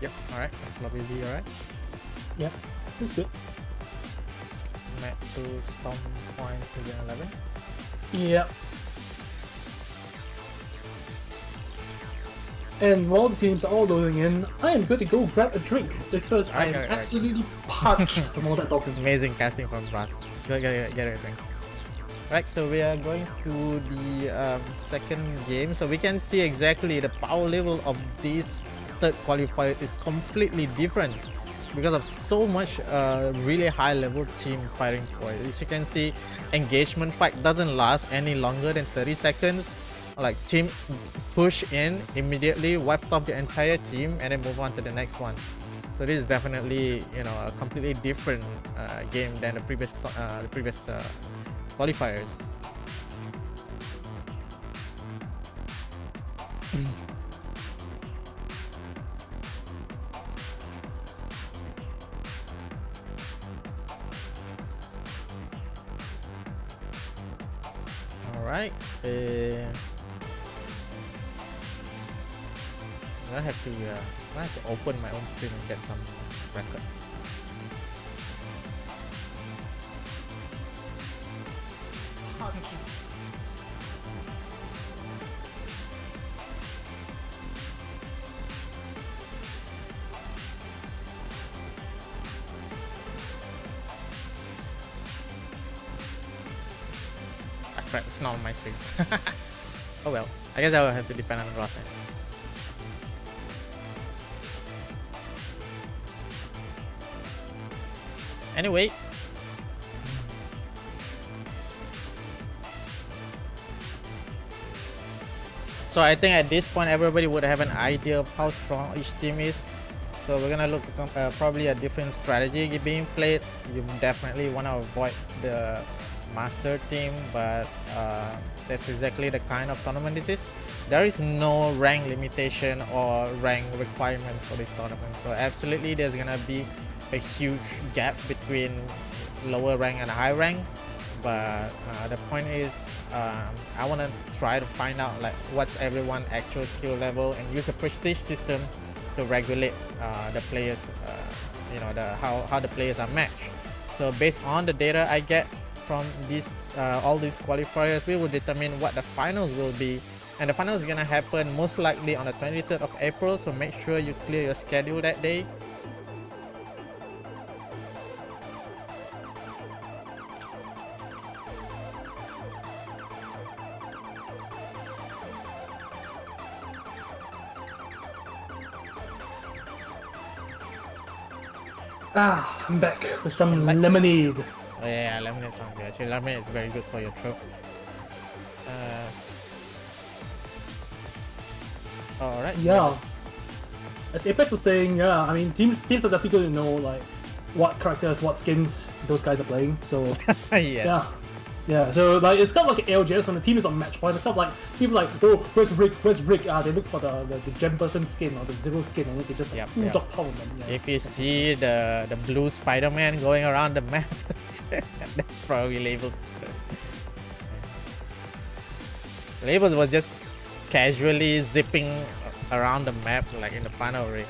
Yep, alright, that's lobby B, alright. Yeah, this is good. Map to Storm Point Season 11. Yeah. And while the teams are all loading in, I am good to go grab a drink because I am absolutely parched from all that talking. Amazing casting from Brass. Get a drink. Right, so we are going to the second game. So we can see exactly the power level of this third qualifier is completely different because of so much really high level team fighting for it. As you can see, engagement fight doesn't last any longer than 30 seconds. Like team push in immediately, wiped off the entire team, and then move on to the next one. So this is definitely, you know, a completely different game than the previous qualifiers. All right. I have to open my own stream and get some records. Crap, it's not on my stream. Oh well, I guess I will have to depend on Rosmontis. Anyway, so I think at this point everybody would have an idea of how strong each team is. So we're gonna look at probably a different strategy being played. You definitely want to avoid the master team, but that's exactly the kind of tournament this is. There is no rank limitation or rank requirement for this tournament, so absolutely there's gonna be a huge gap between lower rank and high rank. But the point is, I want to try to find out like what's everyone's actual skill level and use a prestige system to regulate the players, you know, how the players are matched. So based on the data I get from these all these qualifiers, we will determine what the finals will be, and the finals is gonna happen most likely on the 23rd of April. So make sure you clear your schedule that day. I'm back with some lemonade. Oh yeah, lemonade sounds good. Actually, lemonade is very good for your throat. Alright. Yeah. as Apex was saying, yeah, I mean teams are definitely going to know like what characters, what skins those guys are playing. So Yes. yeah. So like it's kind of like ALGS when the team is on match point. It's kind of like people like, oh, where's Rick? Where's Rick? They look for the gem button skin or the zero skin, and then they just Yep, full yep. dog power them. Yeah. If you see the blue Spider-Man going around the map, that's probably Labels. Labels was just casually zipping around the map like in the final ring,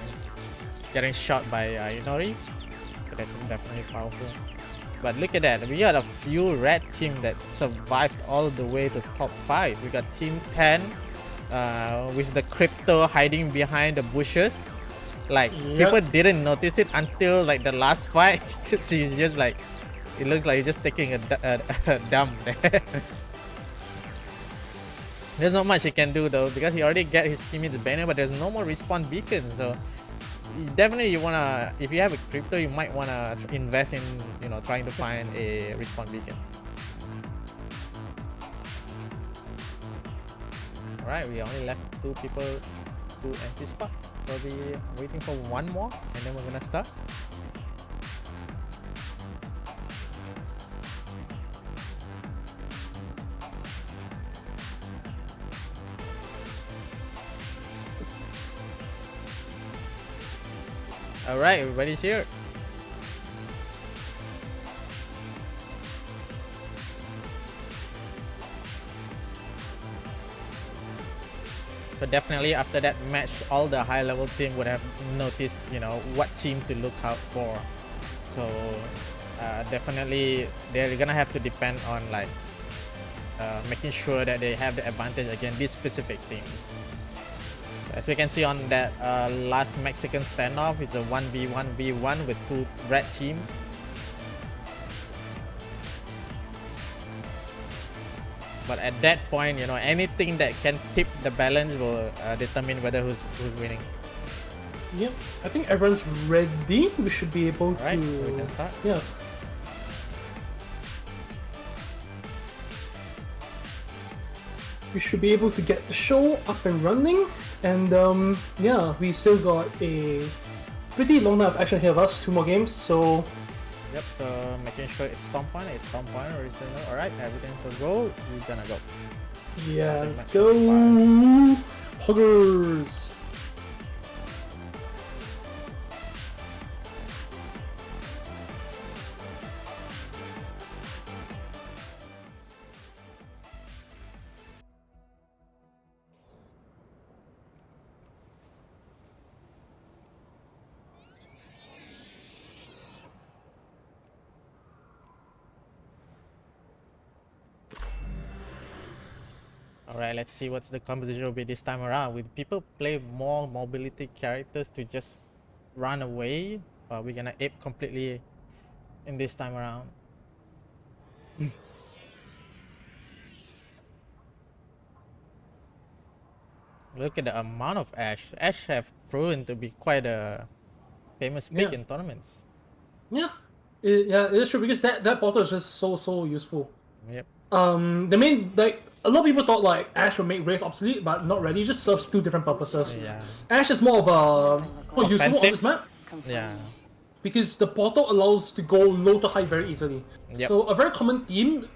getting shot by Inori. So that's definitely powerful. But look at that, we got a few red team that survived all the way to top 5. We got Team 10 with the crypto hiding behind the bushes. Like people didn't notice it until like the last fight. He's just like, it looks like he's just taking a dump there. There's not much he can do though because he already got his teammates banner, but there's no more respawn beacon. So definitely you wanna, if you have a crypto, you might wanna invest in, you know, trying to find a respawn beacon. Alright, we only left 2 people, 2 empty spots. Probably waiting for one more and then we're gonna start. Alright, everybody's here. But definitely after that match, all the high level team would have noticed, you know, what team to look out for. So definitely they're gonna have to depend on like making sure that they have the advantage against these specific teams. As we can see on that last Mexican standoff, it's a 1v1v1 with 2 red teams. But at that point, you know, anything that can tip the balance will determine whether who's winning. Yep, I think everyone's ready. We should be able to. Alright, we can start. Yeah. We should be able to get the show up and running. And yeah, we still got a pretty long night of action ahead of us. 2 more games, so. Yep, so making sure it's stomp on, original. Alright, everything's a go. We're gonna go. Yeah, let's go. Huggers. Alright, let's see what's the composition will be this time around. Will people play more mobility characters to just run away? Or we're gonna ape completely in this time around? Look at the amount of Ashe. Ashe have proven to be quite a famous pick in tournaments. Yeah, it is true because that portal is just so useful. Yep. The main, like, a lot of people thought like Ashe would make Wraith obsolete, but not really. It just serves 2 different purposes. Yeah. Ashe is more of a more useful on this map Yeah. because the portal allows to go low to high very easily. Yep. So a very common theme,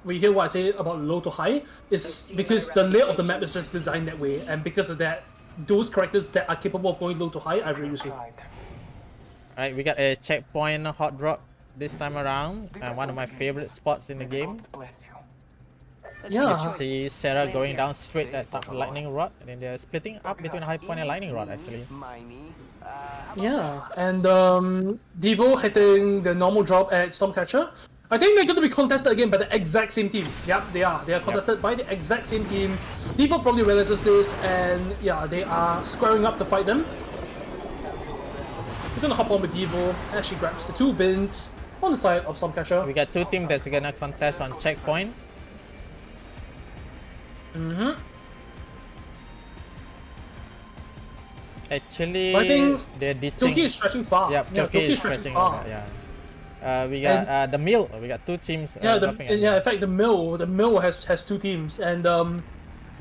we hear what I say about low to high, is because the layout of the map is just designed that way, and because of that, those characters that are capable of going low to high are very useful. Alright, we got a checkpoint hot drop this time around, and one of my favorite spots in the game. Yeah. You see Sarah going down straight at top lightning rod, and then they're splitting up between high point and lightning rod actually. Yeah, and Devo hitting the normal drop at Stormcatcher. I think they're going to be contested again by the exact same team. Yep, they are. They are contested by the exact same team. Devo probably realizes this, and yeah, they are squaring up to fight them. We're gonna hop on with Devo as she grabs the 2 bins on the side of Stormcatcher. We got 2 teams that's gonna contest on checkpoint. Actually, I think they're ditching. Toki is stretching far. Yep, Yeah, Toki is stretching far. Yeah. We got the mill. We got 2 teams. In fact, the mill has 2 teams, and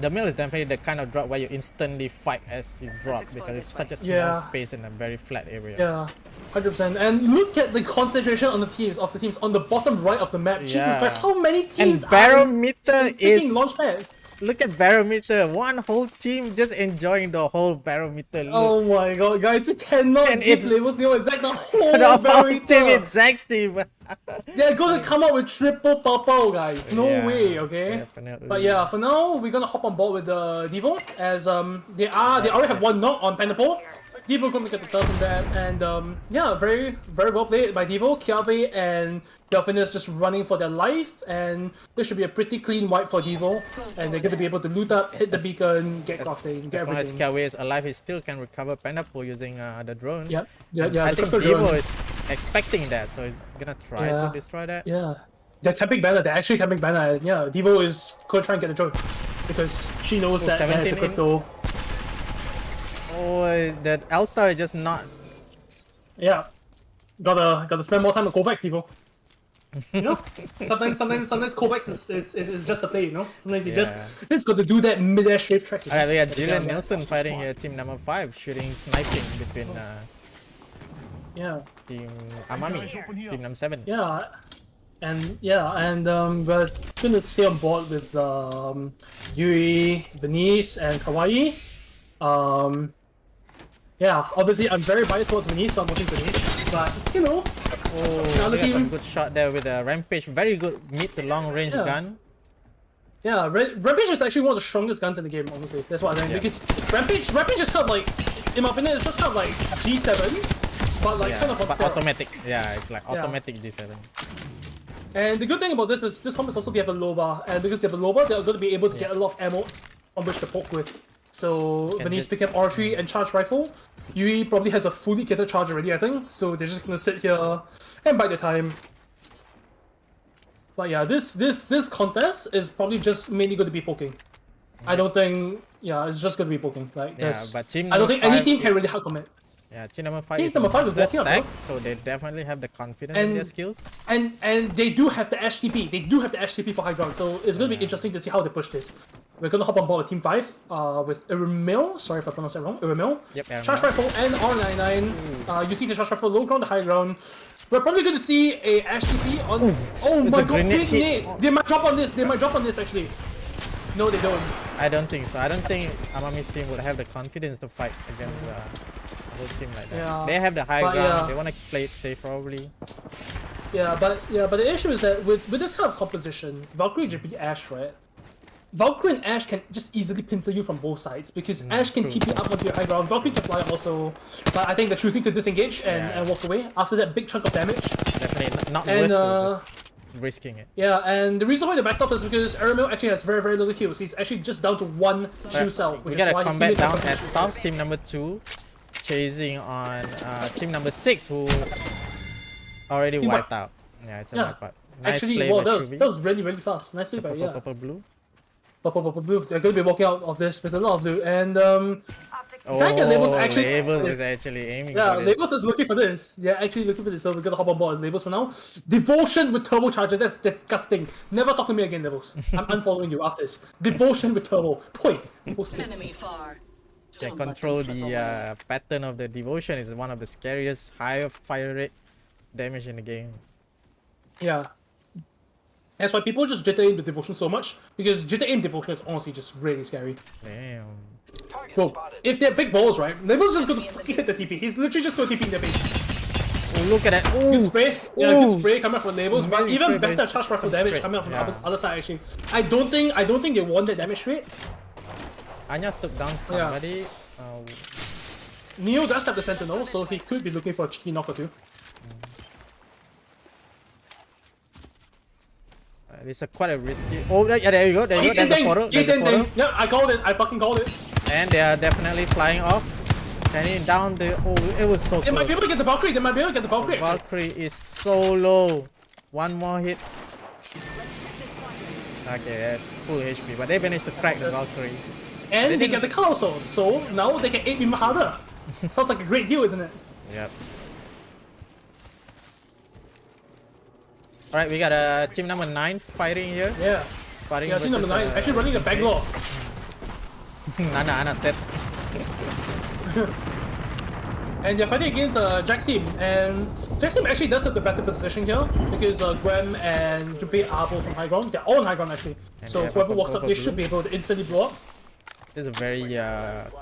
The mill is definitely the kind of drop where you instantly fight as you drop because it's such a small Yeah. space in a very flat area. Yeah, 100%. And look at the concentration on the teams on the bottom right of the map. Jesus Yeah. Christ, how many teams And Barometer are in is... Launchpad? Look at Barometer. One whole team just enjoying the whole Barometer. Look. Oh my god, guys, you cannot And give it's- labels name exact the whole The whole Barometer. team is Zach's team. They're gonna come up with triple purple, guys. No Yeah, way, okay? definitely. But yeah, for now, we're gonna hop on board with the Devo, as they already have one knock on Penapole. Devo gonna get the turn from that, and yeah, very well played by Devo. Kiari and Delphinus just running for their life, and this should be a pretty clean wipe for Devo, and they're gonna be able to loot up, hit the beacon, get crafting, get As long as everything. Kiari is alive, he still can recover Pineapple using the drone. Yeah, I the think crypto Devo drone. is expecting that, so he's gonna try to destroy that. Yeah. They're camping banner, they're actually camping banner, and yeah, Devo is gonna try and get the drone. Because she knows that there's 17 a crypto. Oh, that L-Star is just not... Yeah. Gotta spend more time on Kovacs, Devo. You know? Sometimes Kovacs is just a play, you know? Sometimes you just got to do that mid-air strafe track. Alright, we got Jillian Nielson fighting here, team number 5, shooting sniping between Yeah. team Amami, team number 7. Yeah. And we're gonna stay on board with Yui, Venice, and Kawaii. Yeah, obviously I'm very biased towards Venice, so I'm watching Venice. But you know, Oh, another they got some team. good shot there with a Rampage. Very good mid to long range Yeah. gun. Yeah, Rampage is actually one of the strongest guns in the game, honestly. That's what I think. Yeah. Because Rampage is kind of like, in my opinion, it's just kind of like G7, but like kind of on but steroids. automatic. Yeah, it's like automatic G7. And the good thing about this is this comp is also they have a low bar, and because they have a low bar, they're going to be able to get a lot of ammo on which to poke with. So Venice pick up R3 and charge rifle. Yui probably has a fully kitted charge already, I think. So they're just gonna sit here and bide their time. But yeah, this contest is probably just mainly going to be poking. I don't think, yeah, it's just going to be poking. Like, Yeah, but team I don't think any number team 5 can really hard commit. Yeah, team number 5 Team is number 5 is the walking up, stack, bro. so they definitely have the confidence in their skills. And they do have the HTP. They do have the HTP for high ground, so it's going to be interesting to see how they push this. We're going to hop on board with Team 5 with Irimil. Sorry if I pronounced that wrong. Irimil. Yep, Charge rifle and R99. You see the charge rifle, low ground, the high ground. We're probably going to see a HTP on... Oh it's my a god, grenade grenade! hit. They might drop on this. They might drop on this, actually. No, they don't. I don't think so. I don't think Amami's team would have the confidence to fight against a whole team like that. Yeah, They have the high but ground. yeah. They want to play it safe probably. But the issue is that with this kind of composition, Valkyrie GP Ash, right? Valkyrie and Ash can just easily pincer you from both sides because Ash can true. TP up onto your high ground. Valkyrie can fly also, but I think they're choosing to disengage and walk away after that big chunk of damage. Definitely not And, worth just risking it. Yeah, and the reason why they backed off is because Aramil actually has very little heals. He's actually just down to one shield cell, We which got is a why his combat teammates down are- at South, team number 2, chasing on team number 6 who already Team wiped out. Yeah, it's a Yeah. wipe out. Nice Actually, play wow, by that Shubi. was really fast. Nice play by Purple, yeah. purple, blue. Purple, blue. They're going to be walking out of this with a lot of loot, and Zach and Labels actually. Labels is actually aiming Yeah, for this. Labels is looking for this. Yeah, actually looking for this, so we're gonna hop on board with Labels for now. Devotion with turbocharger, that's disgusting. Never talk to me again, Labels. I'm unfollowing you after this. Devotion with turbo. Point. Enemy far. Can Don't let control them slip the away. pattern of the devotion is one of the scariest high fire rate damage in the game. Yeah. That's why people just jitter aim the Devotion so much, because jitter aim Devotion is honestly just really scary. Damn. Bro, if they're big balls, right, Labels just gonna fucking hit the TP. He's literally just gonna TP in their face. Oh, look at that. Good Ooh. spray. Yeah, good spray coming from Labels, but Very even spray, better very charge rifle damage spray. coming out from Yeah. the other side actually. I don't think they won that damage rate. Anya took down somebody. Neo does have the Sentinel, so he could be looking for a cheeky knock or two. It's quite a risky. Oh, yeah, there you go. There you go. He's There's a ending! photo. He's There's a photo. ending! Yep, I called it. I fucking called it. And they are definitely flying off. Sending down the. Oh, it was so They might be close. able to get the Valkyrie. They might be able to get the Valkyrie. Valkyrie is so low. One more hit. Okay, that's full HP. But they managed to crack the Valkyrie. And They they didn't- get the Cowl Sword, so now they can aim even harder. Sounds like a great deal, isn't it? Yep. Alright, we got team number 9 fighting here. Yeah. Fighting Yeah, team number versus, 9 actually running a Bangalore. Ana set. And they're fighting against Jack's team, and Jack's team actually does have the better position here because Graham and Junpei are both on high ground. They're all on high ground actually. And So whoever walks up, they should be able to instantly blow up. This is a very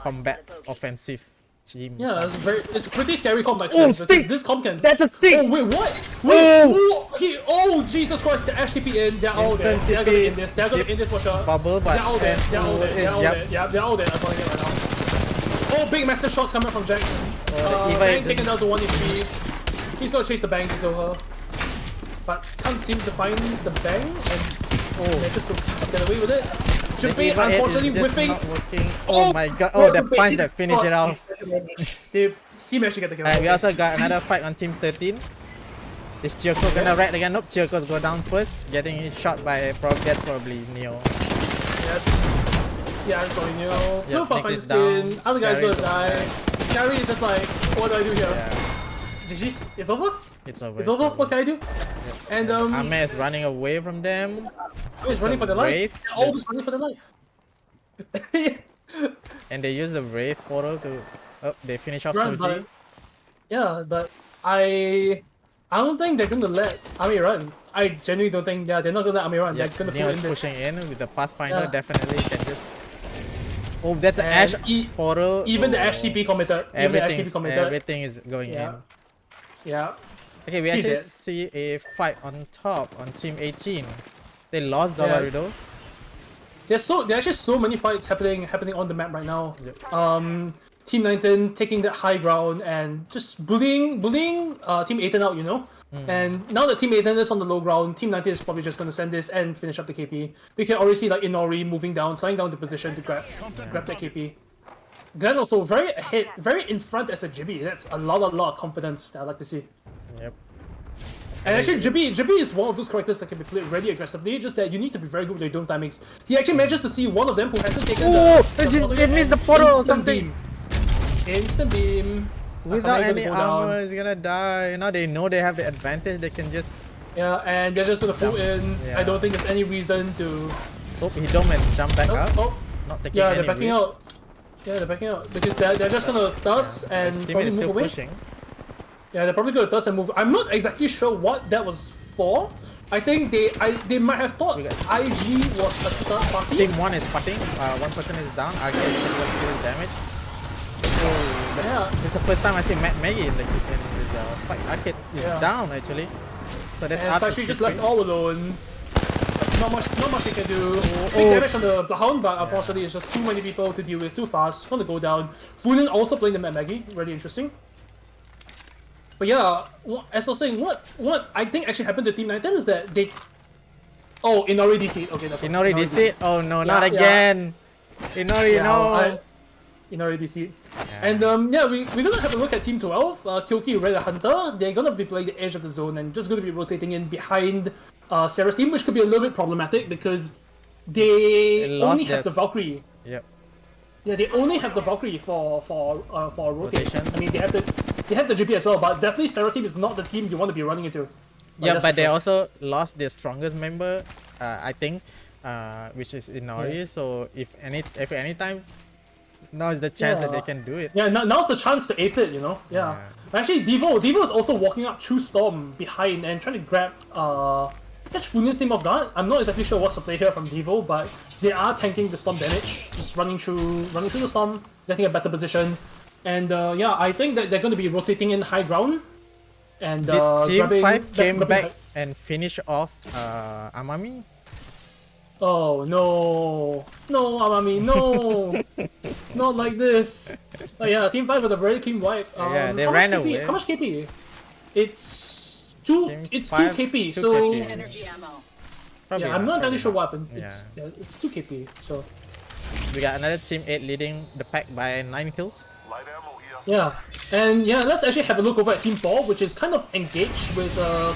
combat offensive team. Yeah, it's a pretty scary comp actually. Oh, because stick! This comp can. That's a stick! Oh wait, what? Wait, oh Jesus Christ! They're actually in. They're all there. They're gonna in this. They're gonna in this for sure. Bubble, but They're all there. They're all there. They're all yep. there. Yeah, they're all there. I'm calling it right now. Oh, big massive shots coming from Jack. Bang taking down to 1 HP. He's gonna chase the Bang to kill her. But can't seem to find the Bang and manages to get away with it. Junpei unfortunately whipping. Oh my god, oh that punch that finished it off. He managed to get the kill. Alright, we also got another fight on team 13. Is Chirko gonna rat again? Nope, Chirko's go down first, getting shot by probably Neo. Yeah, it's probably Neo. Yep, No pop Nick is skin. down. Other guy's Kiari gonna die. Kiari is just like, what do I do here? GG's. It's over? It's over. It's over? What can I do? And Ame is running away from them. He's running for their life. They're all just running for their life. And they use the Wraith portal to... Oh, they finish off Run, Suji. but, yeah, but I don't think they're gonna let Ami run. I genuinely don't think, they're not gonna let Ami run. Yeah, They're gonna Neo is pull in this. pushing in with the Pathfinder, Yeah. definitely can just... Oh, that's an And Ash portal. Even the Oh. Ash TP committed. Everything is going Yeah. in. Yeah. Okay, we He's actually dead. see a fight on top on team 18. They lost Zelaphiel though. There's actually so many fights happening on the map right now. Yep. Team 19 taking that high ground and just bullying Team 18 out, you know? And now that Team 18 is on the low ground, Team 19 is probably just going to send this and finish up the KP. We can already see like Inori moving down, sliding down the position to grab that KP. Glenn also very ahead, very in front as a Jibby. That's a lot of confidence that I like to see. Yep. And actually, Jibby is one of those characters that can be played really aggressively, just that you need to be very good with your dome timings. He actually manages to see one of them who hasn't taken it missed the portal or something! Instant beam. Without any armor, he's gonna die. Now they know they have the advantage, they can just... Yeah, and they're just gonna pull in. Yeah. I don't think there's any reason to... Oh, he don't jump back up. Oh. Not taking Yeah, any they're backing risk. out. Yeah, they're backing out. Because they're just gonna toss and His teammate probably is move still away. pushing. Yeah, they're probably gonna toss and move. I'm not exactly sure what that was for. I think they might have thought IG was a third party. Team 1 is fighting. One person is down. ALGS is damage. Oh, Yeah. This is the first time I see Maggie in this fight. Arcade is down actually. So that's And hard to Sashi see. just left all alone. Not much he can do. Big damage on the Bloodhound, but unfortunately it's just too many people to deal with too fast. Gonna go down. Funin also playing the Mad Maggie, really interesting. But yeah, as I was saying, what I think actually happened to Team 19 is that they... Oh, Inori DC. Okay, that's Inori DC? Oh no, not again! Inori, no! Inori DC. And we're gonna have a look at Team 12. Kyoki, Red Hunter. They're gonna be playing the edge of the zone and just gonna be rotating in behind Sarah's team, which could be a little bit problematic because they only have the Valkyrie. Yep. Yeah, they only have the Valkyrie for rotation. Rotation. I mean, they have the GP as well, but definitely Sarah's team is not the team you want to be running into. Yeah, but they also lost their strongest member, I think, which is Inori. Yeah. So if any time, now is the chance that they can do it. Yeah, now's the chance to ape it, you know? Yeah. Actually, Devo is also walking up through Storm behind and trying to grab catch Funin's team off guard. I'm not exactly sure what's the play here from Devo, but they are tanking the Storm damage, just running through the Storm, getting a better position. And I think that they're going to be rotating in high ground. And Team 5 came grabbing back and finished off Amami. Oh no, Amami, no, not like this. Oh yeah, Team 5 with a very clean wipe. Yeah, they ran away. How much KP? It's 2 KP. So KP. Energy ammo. Probably I'm not entirely sure what happened. Yeah. It's 2 KP. So We got another Team 8 leading the pack by 9 kills. yeah, and let's actually have a look over at Team 4, which is kind of engaged with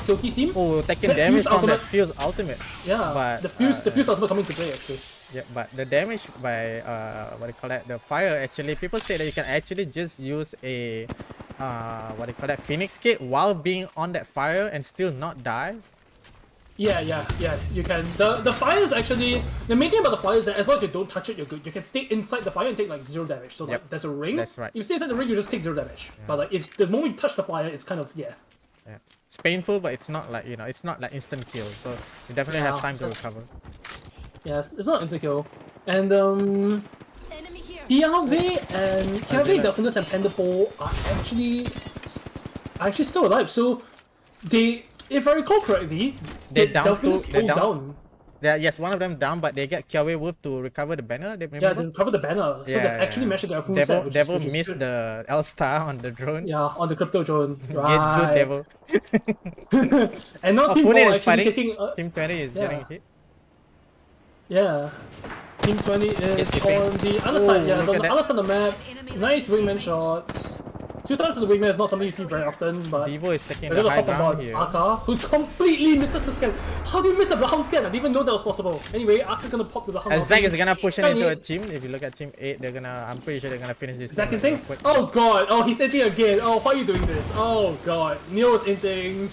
Kyoki's team. Oh, taking That damage Fuse from that ultimate. Fuse ultimate. Yeah, but, the Fuse ultimate coming to play actually. Yeah, but the damage by what do you call that? The fire actually, people say that you can actually just use a what do you call that? Phoenix kit while being on that fire and still not die. Yeah, you can. The fire is actually, the main thing about the fire is that as long as you don't touch it, you're good. You can stay inside the fire and take like 0 damage. So like, there's a ring. That's right. If you stay inside the ring, you just take 0 damage. But like, if the moment you touch the fire, it's kind of, Yeah. It's painful, but it's not like, you know, it's not like instant kill. So you definitely have time to recover. Yeah, it's not instant kill. And Kiari and Delphinus and Pandapole are actually still alive. So they, if I recall correctly, they're down Delphinus to, they're down. Yeah, yes, one of them down, but they get Kiari Wolf to recover the banner. They Yeah, they recover the banner. So they've actually managed to get a full set. Devil missed the L-Star on the drone. Yeah, on the crypto drone. Right. Good Devil. And now Team 4 is actually fighting. taking... Team 20 is getting hit. Yeah. Team 20 is on the other side. Yeah, it's on the other side of the map. Nice wingman shots. 2 times to the wingman is not something you see very often, but Devo is taking the high ground here. Aka, who completely misses the scan. How do you miss a Bloodhound scan? I didn't even know that was possible. Anyway, Aka gonna pop to the Bloodhound. Zack is gonna push it into a team. If you look at team 8, they're gonna, I'm pretty sure they're gonna finish this. Second thing? Oh god, oh he's inting again. Oh, why are you doing this? Oh god, Neo is inting.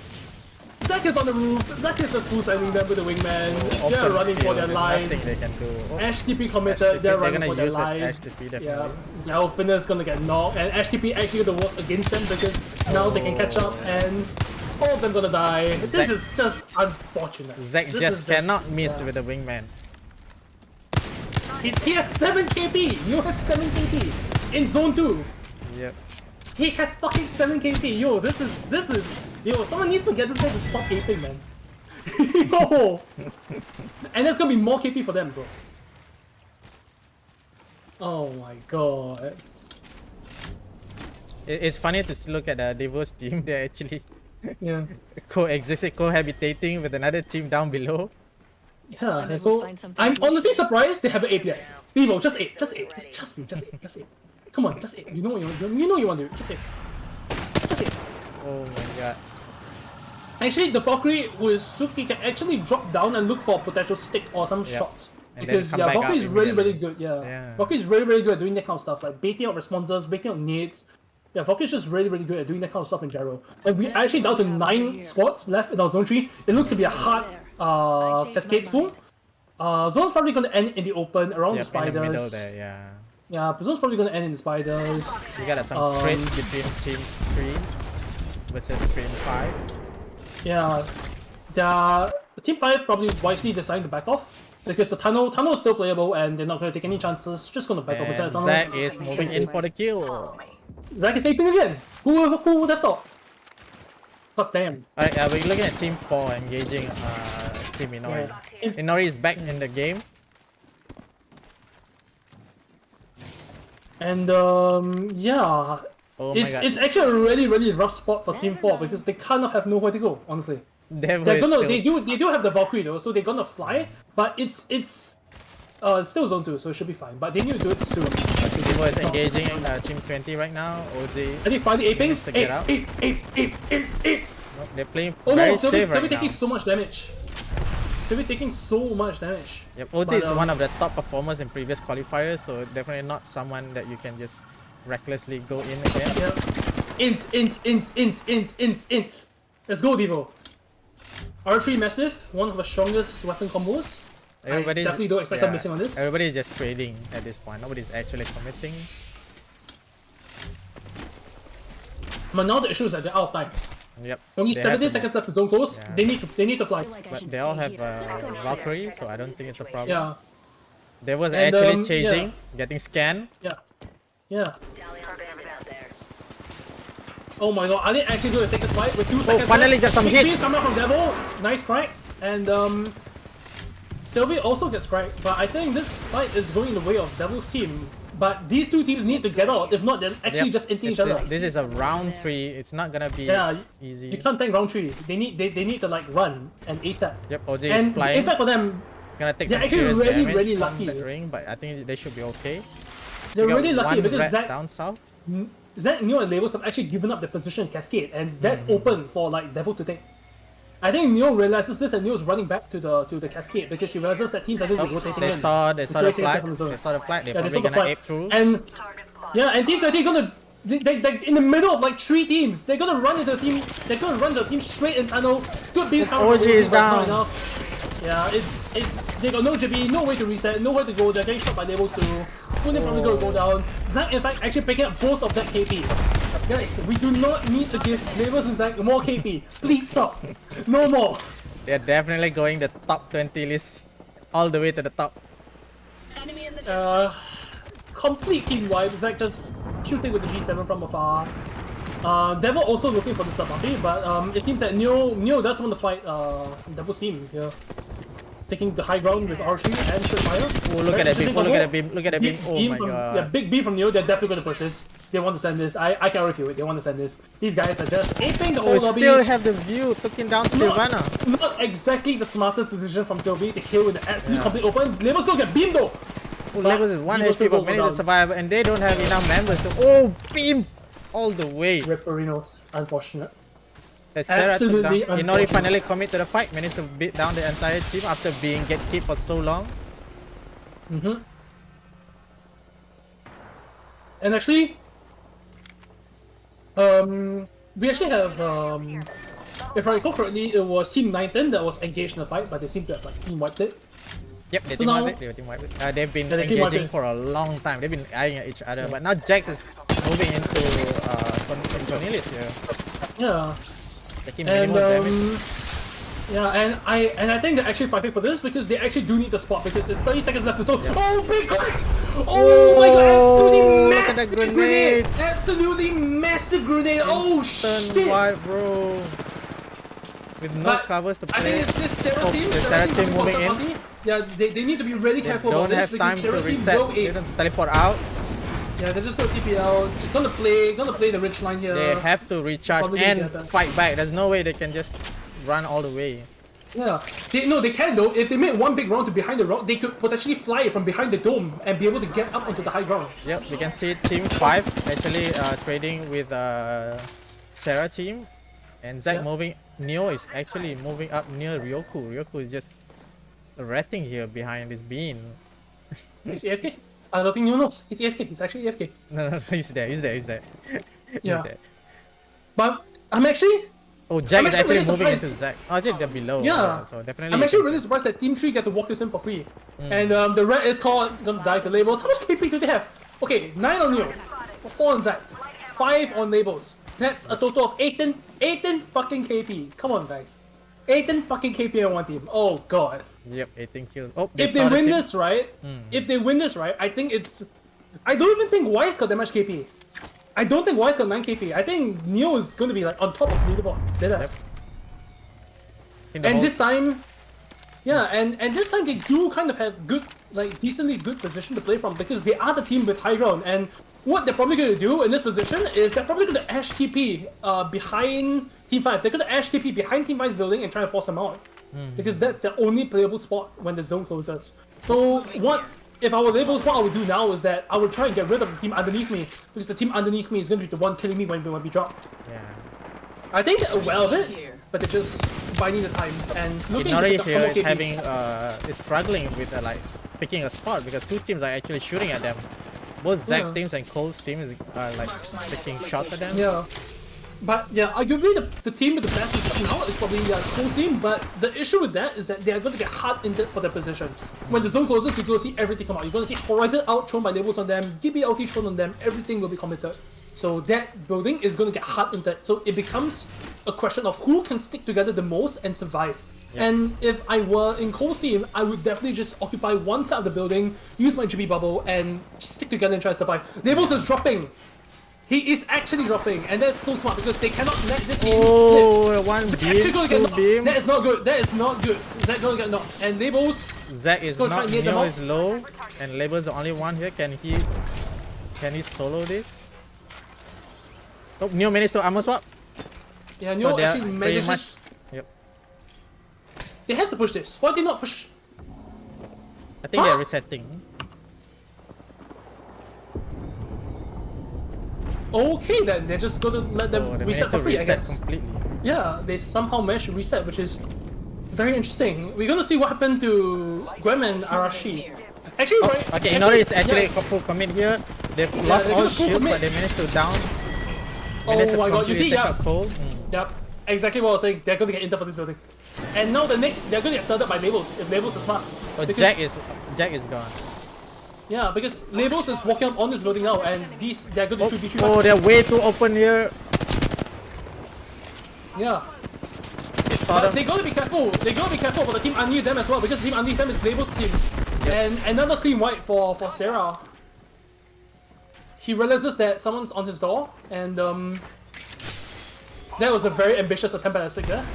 Zack is on the roof. Zack is just full sending them with the wingman. They're running for their lives. Nothing they can do. HTP committed. They're running for their lives. HTP, yeah. Now Finna's gonna get knocked, and HTP actually gonna work against them because now they can catch up, and all of them gonna die. This is just unfortunate. Zack just cannot miss with the wingman. He has 7 KP. Neo has 7 KP in zone 2. Yep. He has fucking 7 KP. Yo, this is. Yo, someone needs to get this guy to stop aping, man. Yo! And there's gonna be more KP for them, bro. Oh my god. It's funny to look at the Devo's team. They're actually cohabitating with another team down below. Yeah, they go. I'm honestly surprised they have an API. Devo, just ape. Just trust me, just ape. Come on, just ape. You know what you want to do. Just ape. Just ape. Oh my god. Actually, the Valkyrie with Suki can actually drop down and look for a potential stick or some shots. Because Valkyrie is really good. Yeah. Valkyrie is really good at doing that kind of stuff, like baiting out responses, baiting out nades. Yeah, Valkyrie is just really good at doing that kind of stuff in general. And we're actually down to 9 squads left in our zone 3. It looks to be a hard cascade spool. Zone's probably going to end in the open around the spiders. In the middle there, yeah. Yeah, Zone's probably going to end in the spiders. We got some trades between Team 3 versus Team 5. Yeah, Team 5 probably wisely decided to back off because the tunnel is still playable and they're not going to take any chances. Just going to back off inside the tunnel. Zack is moving in for the kill. Zack is aping again. Who would have thought? God damn. Alright, we're looking at Team 4 engaging Team Inori. Yeah. Inori is back in the game. And yeah. Oh it's actually a really rough spot for Team 4 because they kind of have nowhere to go, honestly. They do have the Valkyrie though, so they're gonna fly, but it's still zone 2, so it should be fine. But they need to do it soon. Devo is engaging Team 20 right now. OG. Are they finally aping? Ape. Nope, they're playing very safe right now. Sylvie taking so much damage. Sylvie taking so much damage. Yep, OG is one of the top performers in previous qualifiers, so definitely not someone that you can just recklessly go in again. Yep. Int. Let's go, Devo. R3 massive, one of the strongest weapon combos. I definitely don't expect them missing on this. Everybody is just trading at this point. Nobody's actually committing. But now the issue is that they're out of time. Yep. Only 70 seconds left to zone close. Yeah. They need to fly. But they all have Valkyrie, so I don't think it's a problem. Yeah. They was actually chasing, getting scanned. Yeah. Oh my god, I didn't actually do a take a slide with 2 seconds. Oh, finally got some hits. Coming out from Devil, nice crack. And Sylvie also gets cracked, but I think this fight is going in the way of Devil's team. But these two teams need to get out, if not they're actually just inting each other. This is a round 3, it's not gonna be easy. You can't tank round 3. They need to like run and ASAP. Yep, OJ is flying. In fact for them, gonna take they're some actually serious really lucky. That ring, but I think they should be okay. They're really lucky because Zack down south. Zack, Neo and Labels have actually given up the position in Cascade, and that's open for like Devil to take. I think Neo realizes this and Neo's running back to the Cascade because he realizes that teams are going to be rotating in. They saw the flag. They're probably gonna ape through. And Team 20 gonna They're in the middle of like 3 teams. They're gonna run into the team. They're gonna run the team straight in tunnel. Good beams coming OG is down. Yeah, it's they got no GB, no way to reset, nowhere to go. They're getting shot by labels too. Funin probably gonna go down. Zack in fact actually picking up both of that KP. Guys, we do not need to give labels and Zack more KP. Please stop. No more. They're definitely going the top 20 list all the way to the top. Enemy in the distance. Complete team wipe. Zack just shooting with the G7 from afar. Devil also looking for the start party, but it seems that Neo does want to fight Devil's team here. Taking the high ground with R3 and Shurfire. Oh, look at that beam, look at that beam, look at that beam. Oh my god. Yeah, big B from Neo, they're definitely going to push this. They want to send this. I can already feel it, they want to send this. These guys are just aping the whole lobby. Still have the view, taking down Sylvana. Not exactly the smartest decision from Sylvie to kill with the absolute complete open. Label's gonna get beamed though. Labels is 1 HP but managed to survive and they don't have enough members to... Oh, beam! All the way. Ripperinos, unfortunate. Absolutely unfortunate. Inori finally commit to the fight, managed to beat down the entire team after being gatekept for so long. And actually, we actually have, if I recall correctly, it was Team 19 that was engaged in the fight, but they seem to have like team wiped it. Yep, they team wiped it. They've been engaging for a long time. They've been eyeing at each other, but now Jax is moving into Cornelius here. Yeah. Taking minimal damage. Yeah, and I think they're actually fighting for this because they actually do need the spot because it's 30 seconds left to so. Oh, big crack! Oh my god, absolutely massive grenade! Absolutely massive grenade! Oh shit! Wide, bro. With no covers to play. I think it's this Sarah team. The Sarah team moving in. Yeah, they need to be really careful about this because Sarah's team reset. They don't teleport out. Yeah, they're just gonna TP out. Gonna play the rich line here. They have to recharge and fight back. There's no way they can just run all the way. Yeah, they can though. If they make one big round to behind the rock, they could potentially fly from behind the dome and be able to get up onto the high ground. Yep, we can see Team 5 actually trading with Sarah team, and Zack moving. Neo is actually moving up near Ryoku. Ryoku is just ratting here behind this beam. He's AFK. I don't think Neo knows. He's AFK. He's actually AFK. No, he's there. He's there. Yeah. There. But I'm actually. Oh, Jack is actually moving into Zack. Oh, they're below. Yeah. So definitely. I'm actually really surprised that Team 3 get to walk this in for free. And the red is called gonna die to labels. How much KP do they have? Okay, 9 on Neo, 4 on Zack, 5 on labels. That's a total of 18 fucking KP. Come on, guys. 18 fucking KP on one team. Oh god. Yep, 18 kills. Oh, if they win this right, I think it's. I don't even think Wise got that much KP. I don't think Wise got 9 KP. I think Neo is going to be like on top of the leaderboard. Deadass. And this time, yeah, and this time they do kind of have good, like decently good position to play from because they are the team with high ground. And what they're probably going to do in this position is they're probably going to Ash TP behind Team 5. They're going to Ash TP behind Team 5's building and try to force them out. Because that's the only playable spot when the zone closes. So what, if I were labels, what I would do now is that I would try and get rid of the team underneath me. Because the team underneath me is going to be the one killing me when we drop. Yeah. I think they're aware of it, but they're just biding the time. And looking at the here is having, is struggling with like picking a spot because 2 teams are actually shooting at them. Both Zack teams and Cole's teams are like taking shots at them. Yeah. But yeah, arguably the team with the best position now is probably Cole's team, but the issue with that is that they are going to get hard in for their position. When the zone closes, you're going to see everything come out. You're going to see Horizon out thrown by labels on them, DB LT thrown on them, everything will be committed. So that building is going to get hard in that. So it becomes a question of who can stick together the most and survive. Yep. And if I were in Cole's team, I would definitely just occupy one side of the building, use my GB bubble, and stick together and try to survive. Labels is dropping. He is actually dropping, and that's so smart because they cannot let this game slip. One beam, 2 beam. That is not good. That is not good. Zack gonna get knocked. And Labels. Zack is not. Neo is low, and Labels the only one here. Can he solo this? Oh, Neo managed to armor swap. Yeah, Neo so actually manages. Yep. They have to push this. Why did they not push? I think they're resetting. Okay then, they're just gonna let them reset for free, I guess. Completely. Yeah, they somehow managed to reset, which is very interesting. We're gonna see what happened to Gwem and Arashi. Actually, right. Okay, Inori is actually full commit here. They've lost all shield, but they managed to down managed to my god, you completely see, take yeah. out Cole. Yep, exactly what I was saying. They're going to get inter for this building. And now the next, they're going to get thirded by Labels, if Labels is smart. Oh, Because- Jack is gone. Yeah, because Labels is walking up on this building now, and they're going to shoot each Oh, other. they're way too open here. Yeah. They saw But them. they gotta be careful. They gotta be careful for the team underneath them as well, because the team underneath them is Labels' team. And another clean wipe for Sarah. He realizes that someone's on his door, and that was a very ambitious attempt at a 6 there.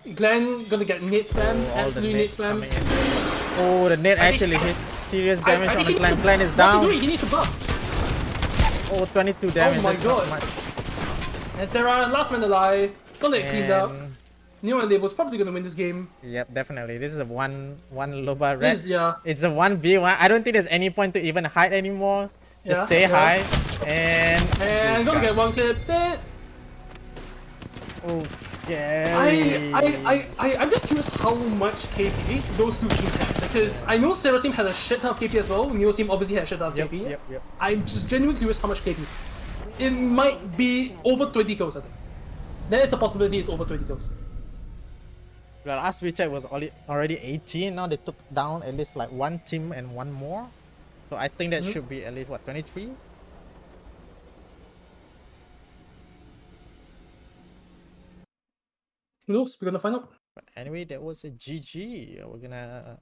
But Glenn gonna get nade spam, Oh, all the absolutely nade nades spam. coming in. Oh, the net actually hits serious damage on the he Glenn. needs to- Glenn is what's he down. doing? He needs to buff. Oh, 22 damage. my That's not God. much. And Sarah, last man alive, gonna get cleaned up. And Nimue and Labels probably gonna win this game. yep, definitely. This is a one Loba red. This, yeah. It's a 1v1. I don't think there's any point to even hide anymore. Just Yeah, say yeah. hi. And And gonna get one clip. Dead. oh, scary. I'm just curious how much KP those two teams have, because I know Sarah's team had a shit ton of KP as well. Neo's team obviously had a shit ton of Yep, KP. yep. I'm just genuinely curious how much KP. It might be over 20 kills, I think. There is a possibility it's over 20 kills. The last we checked was already 18. Now they took down at least like one team and one more. So I think that should be at least what, 23? Who knows? We're gonna find out. But anyway, that was a GG. We're gonna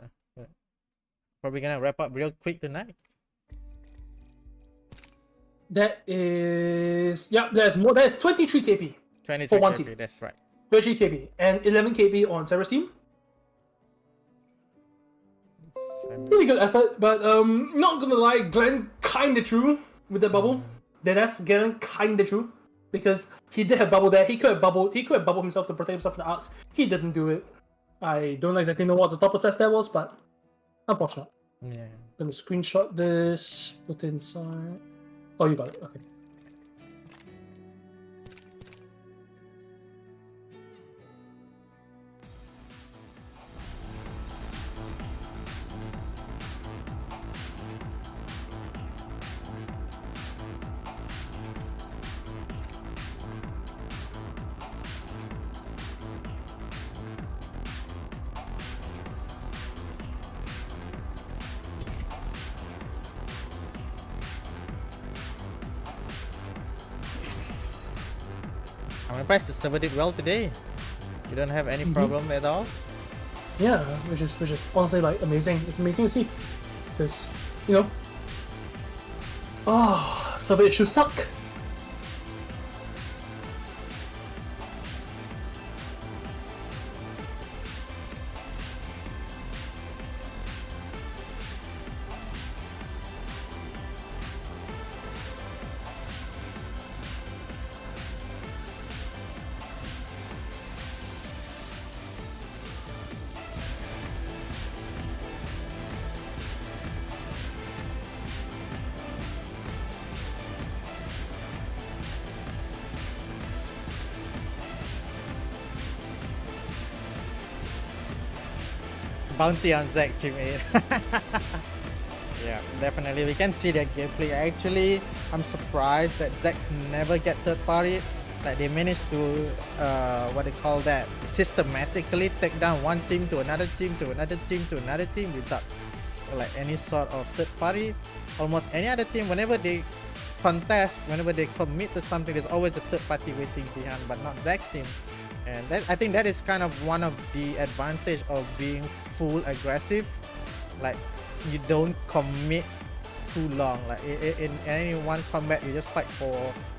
probably gonna wrap up real quick tonight. That is, yeah. There's more. There's 23 KP, 23 For one KP, team. that's right. 23 KP, and 11 KP on Sarah's team. Really good effort, but not gonna lie, Glenn kinda true with the bubble. That's Glenn kinda true, because he did have bubble there. He could have bubbled himself to protect himself from the arcs. He didn't do it. I don't exactly know what the thought process there was, but unfortunate. Yeah. Gonna screenshot this, put it inside. Oh, you got it. Okay. I'm impressed the server did well today. You don't have any problem at all. Yeah, which is honestly like amazing. It's amazing to see, because you know, server issues suck. Bounty on Zack Team 8. Yeah, definitely. We can see their gameplay. Actually, I'm surprised that Zack's never get third party. Like they managed to, what they call that, systematically take down one team to another team to another team to another team without like any sort of third party. Almost any other team, whenever they contest, whenever they commit to something, there's always a third party waiting behind, but not Zack's team. And that, I think that is kind of one of the advantage of being full aggressive. Like you don't commit too long. Like in any one combat, you just fight for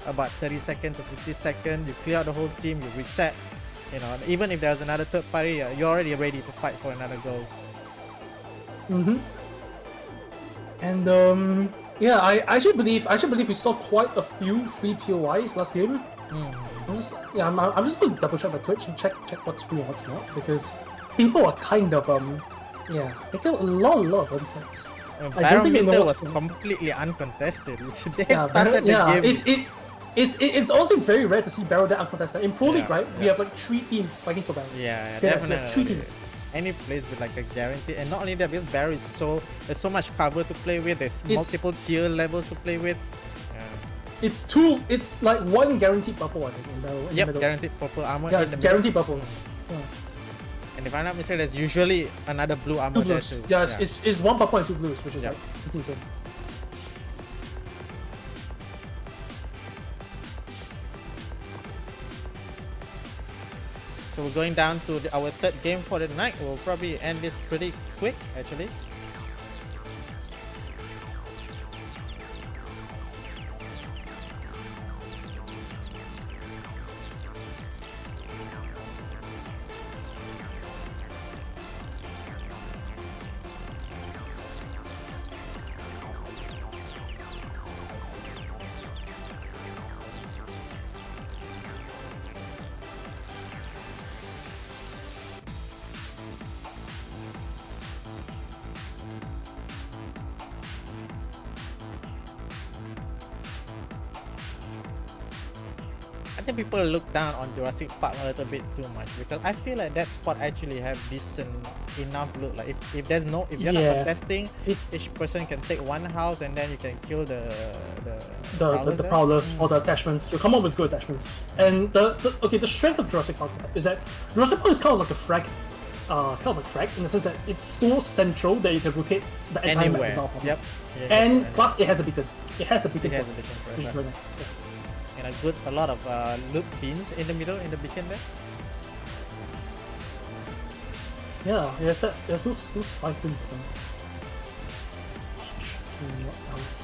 about 30 seconds to 50 seconds. You clear out the whole team, you reset. You know, even if there's another third party, you're already ready to fight for another goal. And yeah, I actually believe we saw quite a few free POIs last game. I'm just going to double check my Twitch and check what's free and what's not, because people are kind of making a lot of fights. Barometer was completely uncontested. They started the game. It's also very rare to see Barrow that uncontested. In Pro League, right, we have like 3 teams fighting for Barrow. Yeah, definitely. definitely. 3 teams. Any place with like a guarantee, and not only that, because Barrow is there's so much cover to play with. There's multiple tier levels to play with. It's two. It's like one guaranteed purple, I think. In the Yep, middle. guaranteed purple armor. Yeah, in it's the middle. guaranteed purple. Yeah. And if I'm not mistaken, there's usually another blue armor Two there blues. too. Yeah, it's one purple and two blues, which is Yeah. like 15 cents. So we're going down to our third game for the night. We'll probably end this pretty quick, actually. I think people look down on Jurassic Park a little bit too much because I feel like that spot actually have decent enough loot. Like if there's no, if you're not Yeah. contesting, It's each person can take one house and then you can kill the the there. prowlers for the attachments. You come up with good attachments. And the strength of Jurassic Park is that Jurassic Park is kind of like a frag, in the sense that it's so central that you can rotate the entire map Anywhere. without a problem. Yep. And plus, it has a beacon. It has a beacon. It has point, a beacon for us, which is right. very nice. Yeah. And a lot of loot beans in the middle in the beacon there. Yeah, there's those 5 things. I think. What else?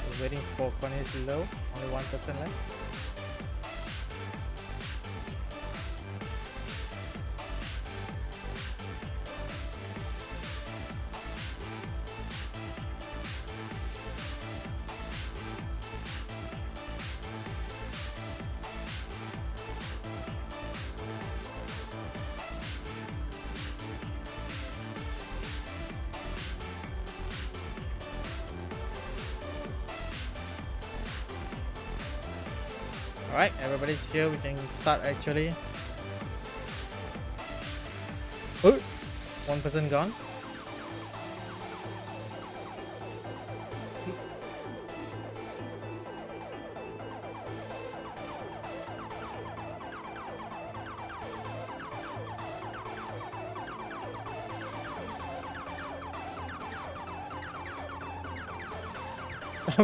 We're waiting for Cornelius low. Only 1% left. Alright, everybody's here. We can start actually. Oh, 1% gone.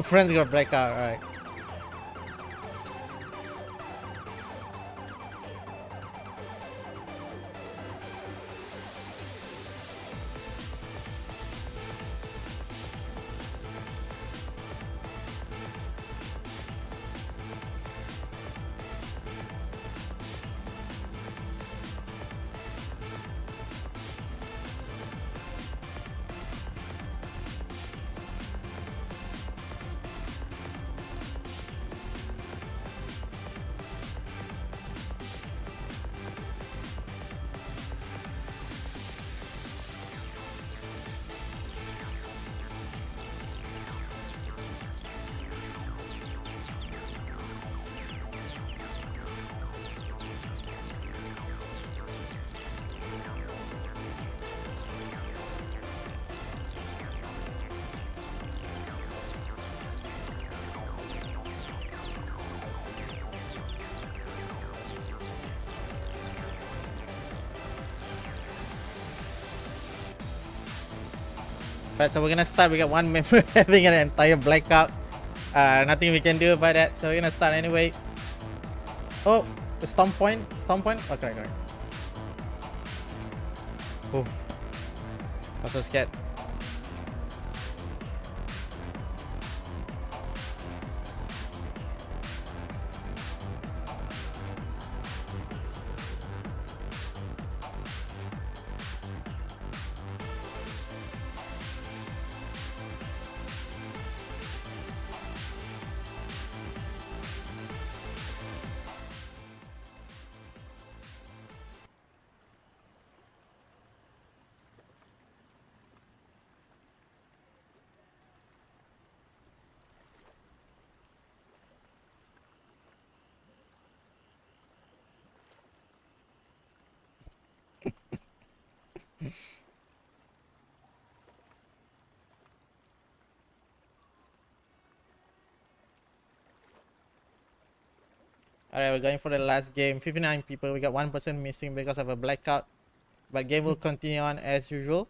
Friends got breakout, alright. Right, so we're gonna start. We got one member having an entire blackout. Nothing we can do about that. So we're gonna start anyway. Oh, the storm point. Storm point. Okay, okay. Oh, I'm so scared. Alright, we're going for the last game. 59 people. We got one person missing because of a blackout. But game will continue on as usual.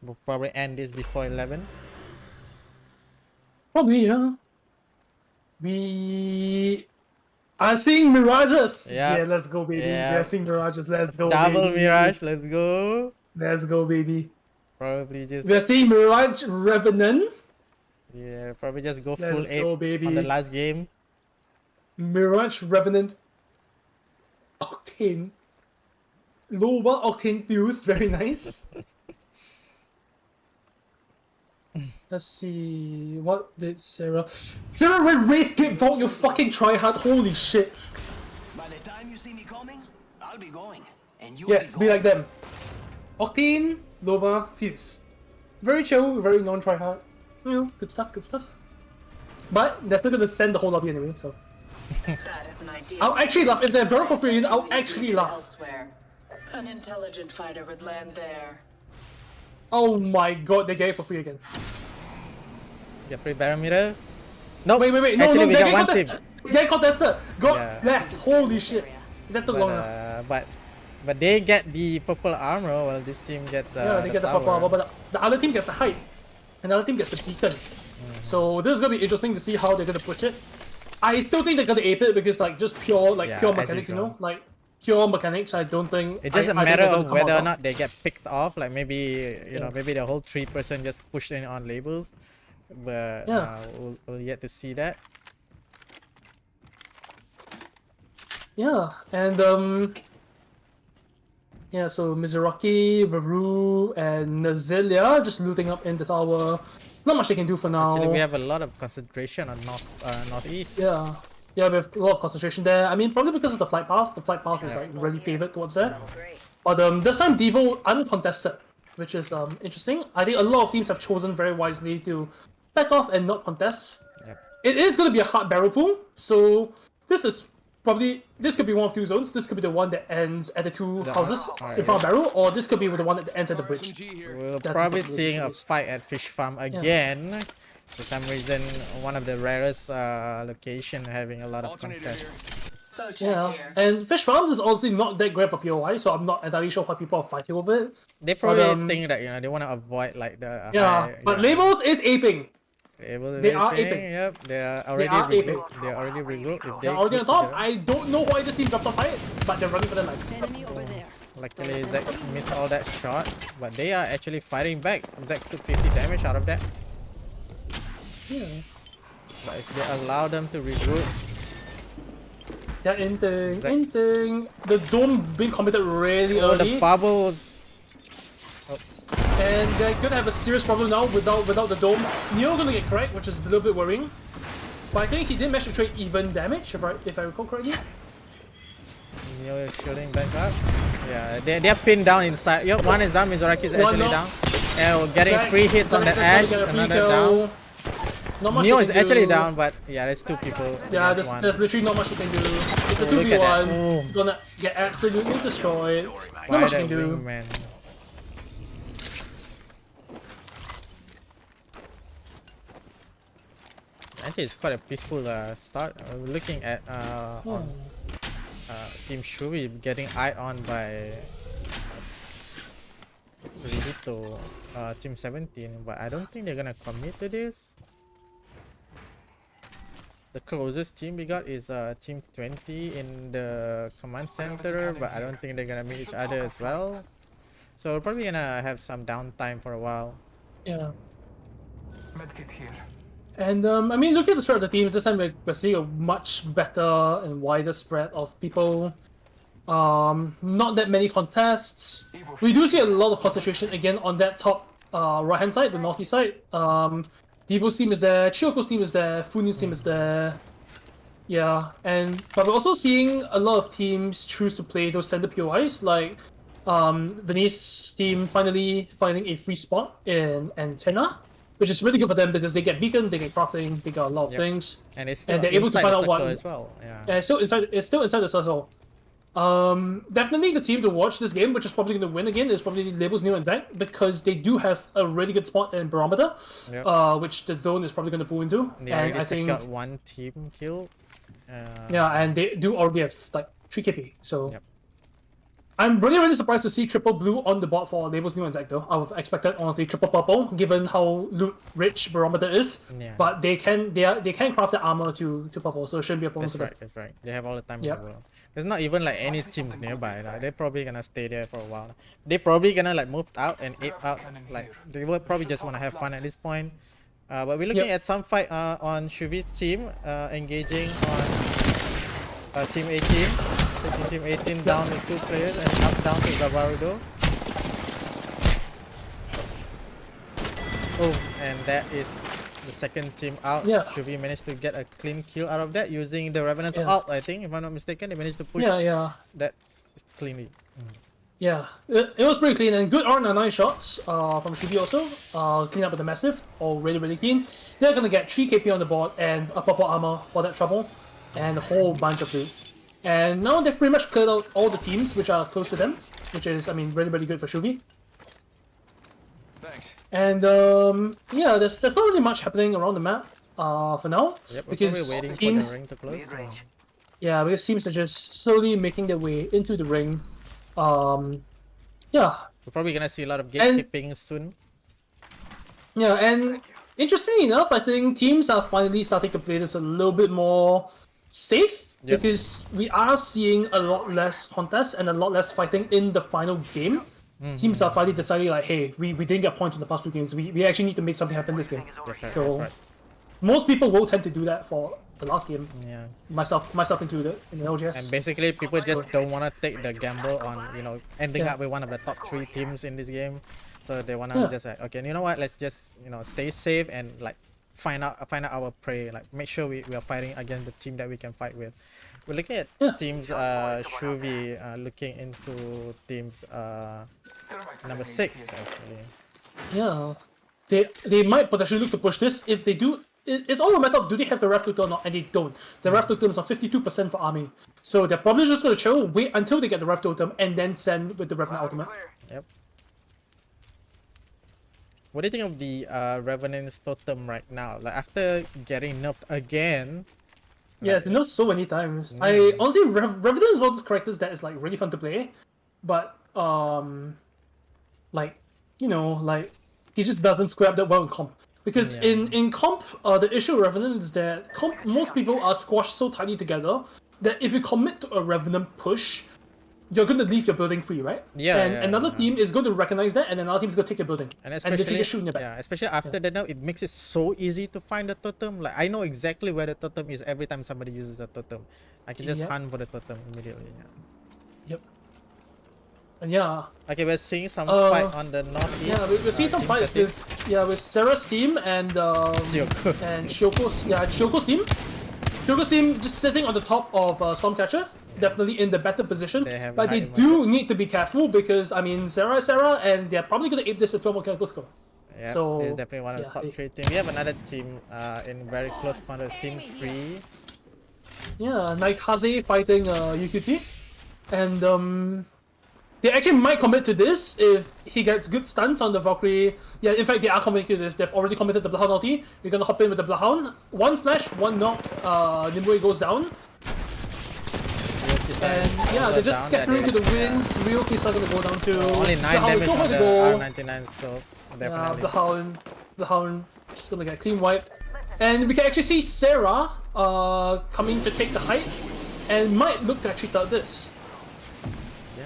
We'll probably end this before 11. Probably, yeah. We are seeing mirages. Yeah. Yeah, let's go, baby. Yeah. We are seeing mirages. Let's go, Double baby. Mirage, let's go. Let's go, baby. Probably just We are seeing Mirage Revenant. yeah, probably just go Let's full ape go, baby. on the last game. Mirage Revenant Octane. Lower Octane Fuse, very nice. Let's see, what did Sarah... Sarah went Wraith Gate Vault, you fucking tryhard, holy shit. By the time you see me coming, I'll be going. And you Yes, be like them. Octane, Loba, Fuse. Very chill, very non-tryhard. You know, good stuff, good stuff. But they're still gonna send the whole lobby anyway, so... That is an idea. I'll actually laugh. If they're burn for free, I'll actually laugh. Elsewhere. An intelligent fighter would land there. Oh my god, they get it for free again. Get free barometer. No, Wait, no, actually no, we they got get one contested. team. They contested. Go, Yeah. yes, holy shit. That took long enough. But they get the purple armor while this team gets Yeah, they get the purple armor, but the other team gets the height. And the other team gets the beacon. So this is gonna be interesting to see how they're gonna push it. I still think they're gonna ape it because like just pure Yeah, pure as mechanics, you usual. know? Like pure mechanics, I don't think It doesn't I think matter they're gonna of come whether out or top. not they get picked off. Like maybe you know, Yeah. maybe the whole 3% just pushed in on labels. But Yeah. we'll yet to see that. Yeah, and yeah, so Mizuraki, Baru, and Nazelia just looting up in the tower. Not much they can do for now. Actually, we have a lot of concentration on northeast. Yeah. Yeah, we have a lot of concentration there. I mean, probably because of the flight path. The flight path is like really favored towards there. But this time Devo uncontested, which is interesting. I think a lot of teams have chosen very wisely to back off and not contest. Yep. It is going to be a hard barrel pool, so this could be one of two zones. This could be the one that ends at the two houses in front of barrel, or this could be the one that ends at the bridge. We're That's probably what seeing a it is. fight at Fish Farm again. For some reason, one of the rarest location having a lot of contest. Yeah, and Fish Farms is honestly not that great for POI, so I'm not entirely sure why people are fighting over it. They probably But, think that they want to avoid like the Yeah, high, but Labels is aping. they are aping. Yep, they are already are aping. They're already regrouped. If They're already on group top. together. I don't know why this team dropped off fight, but they're running for their lives. Enemy over there. Luckily, Zach missed all that shot, but they are actually fighting back. Zach took 50 damage out of that. Yeah. But if they allow them to regroup, Yeah, inting, Zach- inting. The dome being committed really oh, early, the bubbles. and they're gonna have a serious problem now without the dome. Neo gonna get cracked, which is a little bit worrying. But I think he did manage to trade even damage, if I recall correctly. Neo is shooting back up. Yeah, they're pinned down inside. Yep, one is down. Mizuraki is One actually knock. down. And we're getting Zach- 3 hits on the Zach is gonna Ash. get a free Another kill. down. Not much Neo they is can actually do. down, but yeah, there's 2 people. Yeah, against there's literally not much you can do. It's a Oh, look at that. 2v1. Boom. Gonna get absolutely destroyed. Not By much you the can do. wingman. Actually, it's quite a peaceful start. We're looking at on Team Shubi getting eyed on by Ridito, Team 17, but I don't think they're gonna commit to this. The closest team we got is Team 20 in the command center, but I don't think they're gonna meet each other as well. So we're probably gonna have some downtime for a while. Yeah. Medkit here. And I mean, looking at the spread of the teams, this time we're seeing a much better and wider spread of people. Not that many contests. We do see a lot of concentration again on that top right hand side, the northeast side. Devo's team is there, Chioko's team is there, Funin's team is there. Yeah, but we're also seeing a lot of teams choose to play those center POIs, like Venice team finally finding a free spot in Antenna, which is really good for them because they get beacon, they get crafting, they got a lot of things. And it's still they're able to inside find the out what- circle as well. Yeah. Yeah, it's still inside the circle. Definitely the team to watch this game, which is probably going to win again, is probably Labels Nimue and Zach, because they do have a really good spot in Barometer, Yep. which the zone is probably going to pull into. They And already I think, got one team kill. yeah, and they do already have like 3 KP. So Yep. I'm really surprised to see triple blue on the board for Labels Nimue and Zach though. I would have expected honestly triple purple, given how loot rich Barometer is. Yeah. But they can craft their armor to purple, so it shouldn't be a problem That's for right. them. That's right. They have all the time Yep. in the world. There's not even like any teams nearby. Like, they're probably gonna stay there for a while. They probably gonna like move out and ape out. Like they will probably just wanna have fun at this point. But we're looking Yep. at some fight on Shuvi's team, engaging on team 18. Taking team 18 down with 2 players and up down to Gavarudo. Oh, and that is the second team out. Yeah. Shuvi managed to get a clean kill out of that using the Revenant's Yeah. ult, I think, if I'm not mistaken. They managed to push Yeah. that cleanly. Yeah, it was pretty clean and good R9 shots from Shubi also. Clean up with the Massive, all really clean. They're gonna get 3 KP on the board and a purple armor for that trouble, and a whole bunch of loot. And now they've pretty much cleared out all the teams which are close to them, which is, I mean, really good for Shubi. Thanks. And yeah, there's not really much happening around the map for now, Yep, we're because probably waiting teams, for the ring to close. Mid-range. yeah, because teams are just slowly making their way into the ring. Yeah. We're probably gonna see a lot of And- gatekeeping soon. Yeah, and interestingly enough, I think teams are finally starting to play this a little bit more safe, Yep. because we are seeing a lot less contests and a lot less fighting in the final game. Teams are finally deciding like, hey, we didn't get points in the past 2 games. We actually need to make something happen this game. That's right, So that's right. most people will tend to do that for the last game, Yeah. myself included in the LGS. And basically, people just don't want to take the gamble on, ending Yeah. up with one of the top 3 teams in this game. So they want to Yeah. just like, okay, you know what? Let's just, stay safe and like find out our prey. Like make sure we are fighting against the team that we can fight with. We're looking at Yeah. teams. Shuvi looking into teams number 6 actually. Yeah, they might potentially look to push this if they do. It's all a matter of do they have the ref tutor or not, and they don't. The ref totem is on 52% for army, so they're probably just gonna chill, wait until they get the ref totem, and then send with the Revenant ultimate. Yep. What do you think of the Revenant's totem right now? Like after getting nerfed again. Yeah, it's been nerfed so many times. I honestly, Revenant is one of those characters that is like really fun to play, but like he just doesn't square up that well in comp. Because Yeah. in comp, the issue with Revenant is that most people are squashed so tightly together that if you commit to a Revenant push, you're going to leave your building free, right? Yeah, And yeah, another yeah. team is going to recognize that, and another team is going to take your building. And literally especially, just shoot in your back. yeah, especially after the nerf, it makes it so easy to find the totem. Like I know exactly where the totem is every time somebody uses a totem. I can just Yep. hunt for the totem immediately. Yeah. Yep. And yeah, Okay, we're seeing some fight on the northeast. yeah, we're seeing some Team fights 13. with Sarah's team and Kyoko. and Shioko's team. Shioko's team just sitting on the top of Stormcatcher, definitely in the better position. They have But they high do need to be careful because I mean Sarah, and they're probably gonna ape this to 12 mechanical score. Yeah, So, it's definitely one of the yeah, top they- 3 teams. We have another team in very close quarters, Team 3. Yeah, Naikaze fighting UQT, and they actually might commit to this if he gets good stunts on the Valkyrie. Yeah, in fact, they are committing to this. They've already committed the Bloodhound ulti. You're gonna hop in with the Bloodhound. One flash, one knock. Nimue goes down. And yeah, they're just scattering to the winds. Real Kisa gonna go down too. Only 9 Bloodhound damage will on go the ahead to go. R99, so Yeah, definitely. Bloodhound just gonna get clean wiped. And we can actually see Sarah coming to take the height and might look to actually third this. Yeah.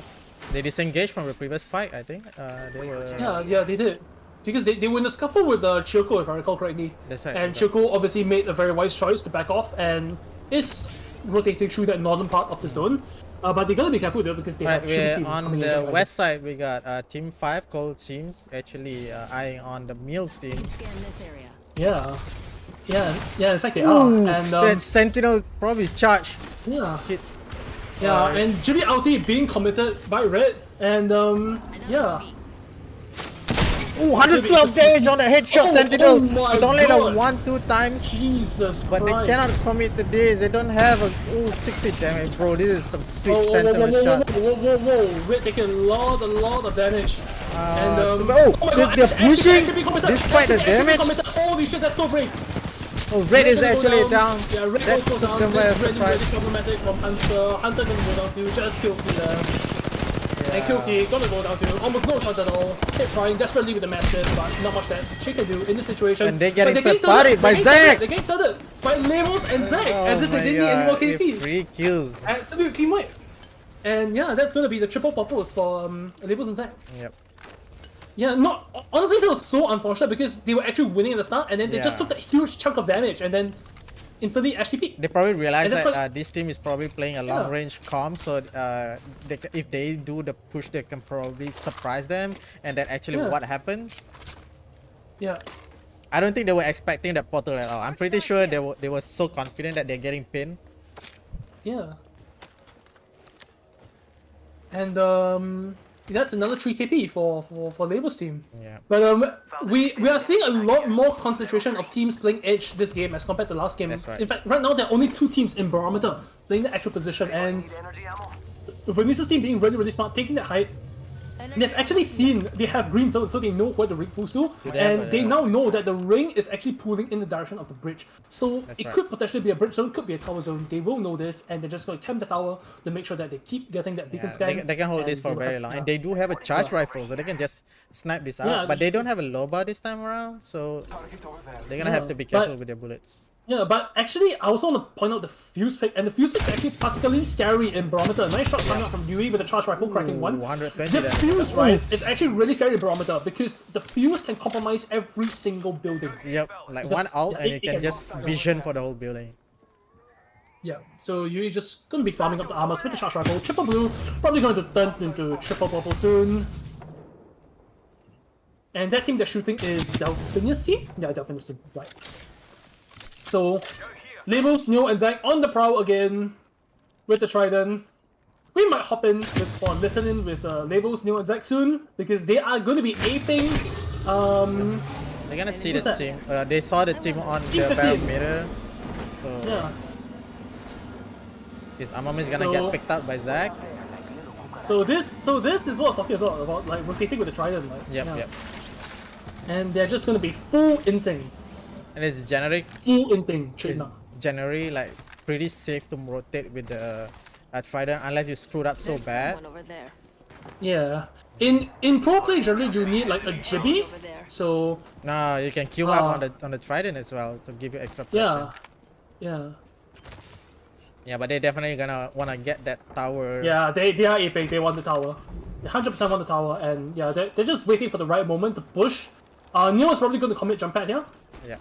They disengaged from the previous fight, I think. They were. Yeah, they did. Because they were in a scuffle with Chiyoko, if I recall correctly. That's right. And that's right. Chiyoko obviously made a very wise choice to back off and is rotating through that northern part of the zone. But they gotta be careful though because they Right, have Shubi we're team on coming in the there. west side. We got Team 5 Cold Teams actually eyeing on the Meals team. Scan this area. Yeah. In fact, they are. And that Sentinel probably charged. yeah, Hit. and Jimmy Ulti being committed by Red, and yeah. Ooh, 112 damage on the headshot Sentinel. Oh my It's only God. the 1-2 times. Jesus But they Christ. cannot commit to this. They don't have a 60 damage, bro. This is some sweet Whoa, Sentinel shot. whoa. We're taking a lot of damage. And oh my they're God, actually, pushing actually committed. despite the Actually damage. committed. Holy shit, that's so brave. Oh, Red is gonna go actually down. Yeah, Red That goes down. took them by This is really surprise. problematic from Hunter. Hunter gonna go down too. Just kill there. And Kilky gonna go down too. Almost no chance at all. Hit trying desperately with the massive, but not much that she can do in this situation. And they're getting But they third-party by Zach. They're getting thudded by Labels and Zach, Oh as if they my didn't need any more God, KP. 3 kills. Absolute clean wipe. And yeah, that's gonna be the triple purples for Labels and Zach. Yep. Yeah, honestly, it was so unfortunate because they were actually winning at the start, and then they just Yeah. took that huge chunk of damage, and then instantly HTP. They probably realized And that's that what- this team is probably playing a long-range comp, so if they do the push, they can probably surprise them, and that's actually Yeah. what happened. Yeah. I don't think they were expecting that portal at all. I'm pretty sure they were so confident that they're getting pinned. Yeah. And that's another 3 KP for Label's team. Yeah. But we are seeing a lot more concentration of teams playing Edge this game as compared to last game. That's right. In fact, right now there are only 2 teams in Barometer playing the actual position, and Venice's team being really smart, taking that height. They've actually seen they have green zones, so they know where the ring pulls to, and they now know that the ring is actually pulling in the direction of the bridge. So it right. could potentially be a bridge zone, could be a tower zone. They will know this, and they're just going to tempt the tower to make sure that they keep getting that beacon Yeah, scan. they can hold this and for they will very have- long, yeah. and they do have a charge rifle, so they can just snipe this out. Yeah, But they just- don't have a low bar this time around, so they're gonna have to be careful but- with their bullets. Yeah, but actually, I also want to point out the fuse pick, and the fuse pick is actually particularly scary in Barometer. Nice shot coming out from Yui with the charge rifle cracking one. 120 The damage. fuse, right, is actually really scary in Barometer because the fuse can compromise every single building. Yep, like Because- one ult yeah, and it you can can- just vision for the whole building. Yeah, so Yui just gonna be farming up the armor with the charge rifle. Triple blue, probably going to turn into triple purple soon. And that team they're shooting is Delphinius team? Yeah, Delphinius team, right. So, Labels, Neo, and Zach on the prowl again with the Trident. We might hop in with, or listen in with Labels, Neo, and Zach soon because they are going to be aping. They're gonna see Who's the that? team. They saw the team on the 15. barometer, so Yeah. his armament is gonna get So- picked up by Zach. So this is what I was talking about like rotating with the Trident, like. Yep, yeah. yep. And they're just going to be full inting. And it's generic. Full inting, It's straight now. generally like pretty safe to rotate with the Trident unless you screwed up so There's bad. someone over there. Yeah. In pro play generally you need like a Jibby. Over there. So No, you can queue up on the Trident as well to give you extra protection. yeah. Yeah, but they're definitely gonna wanna get that tower. Yeah, they are aping, they want the tower. They 100% want the tower, and yeah, they're just waiting for the right moment to push. Neo is probably gonna commit jump pad here. Yeah.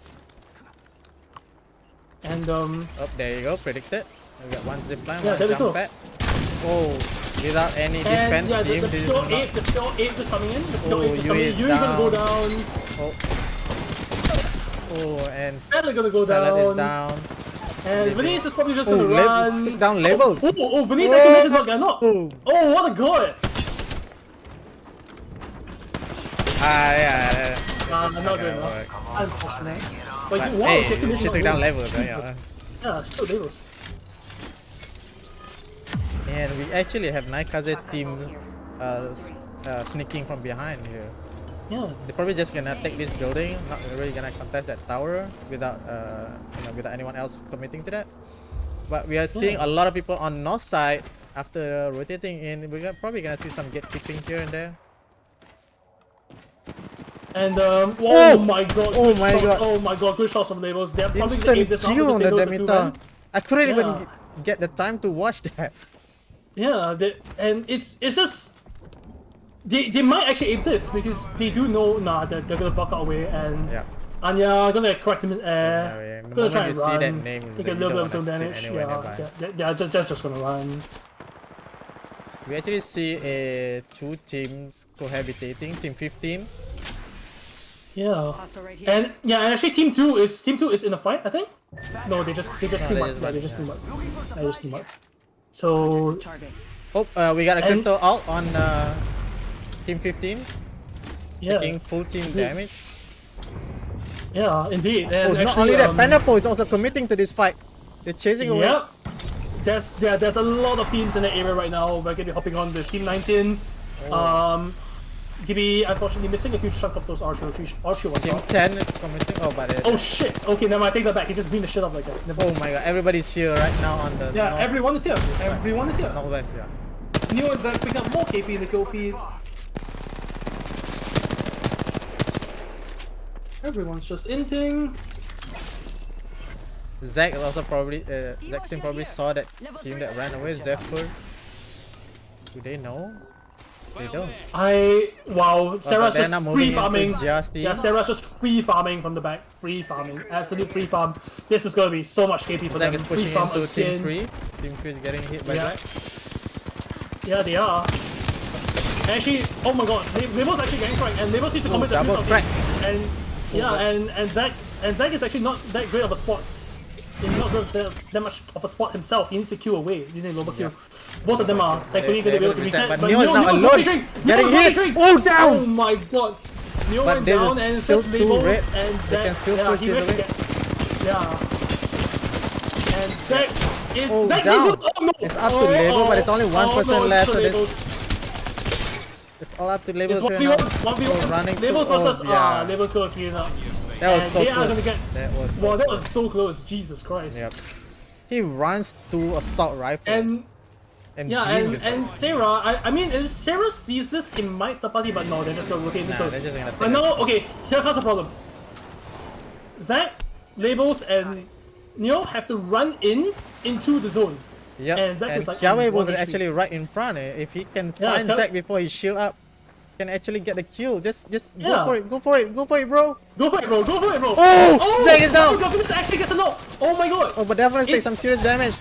And Oh, there you go. Predicted. We got one zipline, Yeah, one there we jump go. pad. Oh, without any and defense yeah, team, the this is pure not. 8, the pure 8 is coming in. The pure Oh, 8 is Yui coming in. is Yui gonna go down. down. Oh, and Sadly gonna go Salad is down. down. And Venice is probably just Oh, gonna run. took down Labels. Oh, Venice actually managed to get knocked. Oh. Oh, what a goal! Yeah. I'm not gonna good enough. work. Unfortunate. But But wow, hey, she she took down Levels. Yeah. Yeah, she took Labels. And we actually have Naikaze team sneaking from behind here. Yeah. They're probably just gonna take this building, not really gonna contest that tower without without anyone else committing to that. But we are seeing a lot of people on north side after rotating in. We're probably gonna see some gatekeeping here and there. And Oh! oh my god! Oh good my shots. God. Oh my god! Good shots from Labels. They're probably gonna aim Instant this out kill because on they the know it's a Demeter. two-man. I couldn't even Yeah. get the time to watch that. Yeah, and it's just they might actually aim this because they do know they're gonna buck out away and Yeah. Anya gonna correct him in air. Yeah, the Gonna try moment and you see run. that name, is Take that a you little don't bit of some wanna sit damage. anywhere nearby. Yeah, just gonna run. We actually see two teams cohabitating. Team 15. Yeah. Hostile right here. And yeah, and actually team 2 is in a fight, I think. No, they just team they up. just Yeah, run, they just yeah. team up. They just team up. So Target. Oh, we got a And- crypto out on Team 15. Yeah. taking full team damage. Yeah, indeed. Oh, And not actually, only that, Pineapple is also committing to this fight. They're chasing away. Yep. There's a lot of teams in the area right now. We're gonna be hopping on the Team 19. Gibby unfortunately missing a huge chunk of those Archer ones. Team 10 is committing. Oh, but Oh shit! Okay, never mind. I take that back. He just beat the shit up like that. Never oh mind. my god, everybody's here right now on the Yeah, north, everyone is here. Everyone is here. northwest. Yeah. Nimue and Zach picking up more KP in the kill feed. Everyone's just inting. Zach also probably Zach's team probably saw that team that ran away. Zephyr. Do they know? They don't. Wow, Sarah's they're just not free moving into farming. Justy. Yeah, Sarah's just free farming from the back. Free farming. Absolute free farm. This is gonna be so much KP for Zach them. is Free pushing farm into Team again. 3. Team 3 is getting hit by Yeah. Zach. Yeah, they are. Actually, oh my god, Label's actually getting cracked, and Label needs to commit the double kills. crack. And yeah, and Zach is actually not that great of a spot. He's not that much of a spot himself. He needs to queue away using global kill. Both of them are thankfully going to be able to reset. But Neo is now alone. Getting hit. Oh, Oh down. my god. Neo But went this down is and it's still just too Labels red. and They Zach. can still Yeah, push he this managed to away. get. Yeah. And Zach is Oh, Zach down. Labels. Oh no. It's up to Label, but it's only 1% no, left. it's So to this, Labels. it's all up to Labels It's right 1v1, now. 1v1. Oh, running Labels through. versus Oh, yeah. Labels gonna clean up. That was And so they are close. gonna get. That was so Wow, that close. was so close. Jesus Christ. Yep. He runs to assault rifle. And yeah, beam and Sarah, I mean, if Sarah sees this, he might tapati, but no, they're just gonna rotate this. Nah, they're just gonna take But no, okay, here comes the problem. Zach, Labels, and Neo have to run into the zone. Yep. and Zach And is like Kiari on was 1 HP. actually right in front. If he can Yeah, find Zach before he shield up, can actually get the kill. Just Yeah. go for it. Go for it. Go for it, bro. Go for it, bro. Go for it, bro. Oh, Zach is down. Oh, God, this actually gets a no. Oh my god. Oh, but definitely take It's- some serious damage.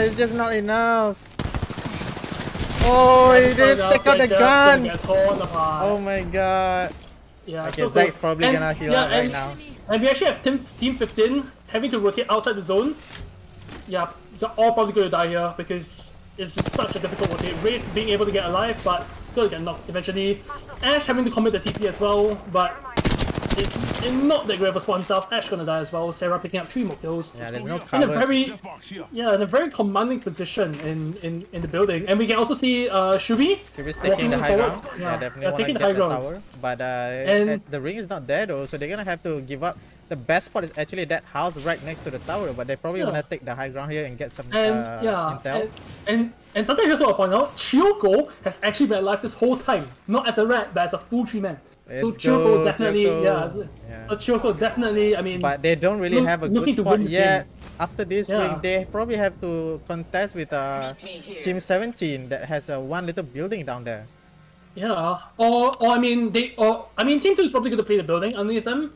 It's just not enough. Oh, he didn't take out the gun. Oh my god. Yeah, Okay, so Zach's close. probably And- gonna heal yeah, up right and- now. And we actually have team 15 having to rotate outside the zone. Yeah, they're all probably going to die here because it's just such a difficult rotate. Wraith being able to get alive, but going to get knocked eventually. Ash having to commit the TP as well, but it's not that great of a spot himself. Ash gonna die as well. Sarah picking up 3 more kills. Yeah, there's no In a cover. very, in a very commanding position in the building. And we can also see Shubi Shubi's walking taking the high forward. ground. Yeah, Yeah, definitely want to taking get the high the ground. tower. But And- the ring is not there though, so they're gonna have to give up. The best spot is actually that house right next to the tower, but they probably Yeah. want to take the high ground here and get some And intel. and something I just want to point out, Chioko has actually been alive this whole time, not as a rat, but as a full 3-man. So Let's Chioko go, definitely, Chioko. yeah. So Chioko definitely, I mean, But they don't really have a good looking to spot win this yet. game. After this Yeah. ring, they probably have to contest with Meet me here. Team 17 that has one little building down there. yeah. Or I mean, Team 2 is probably going to play the building underneath them.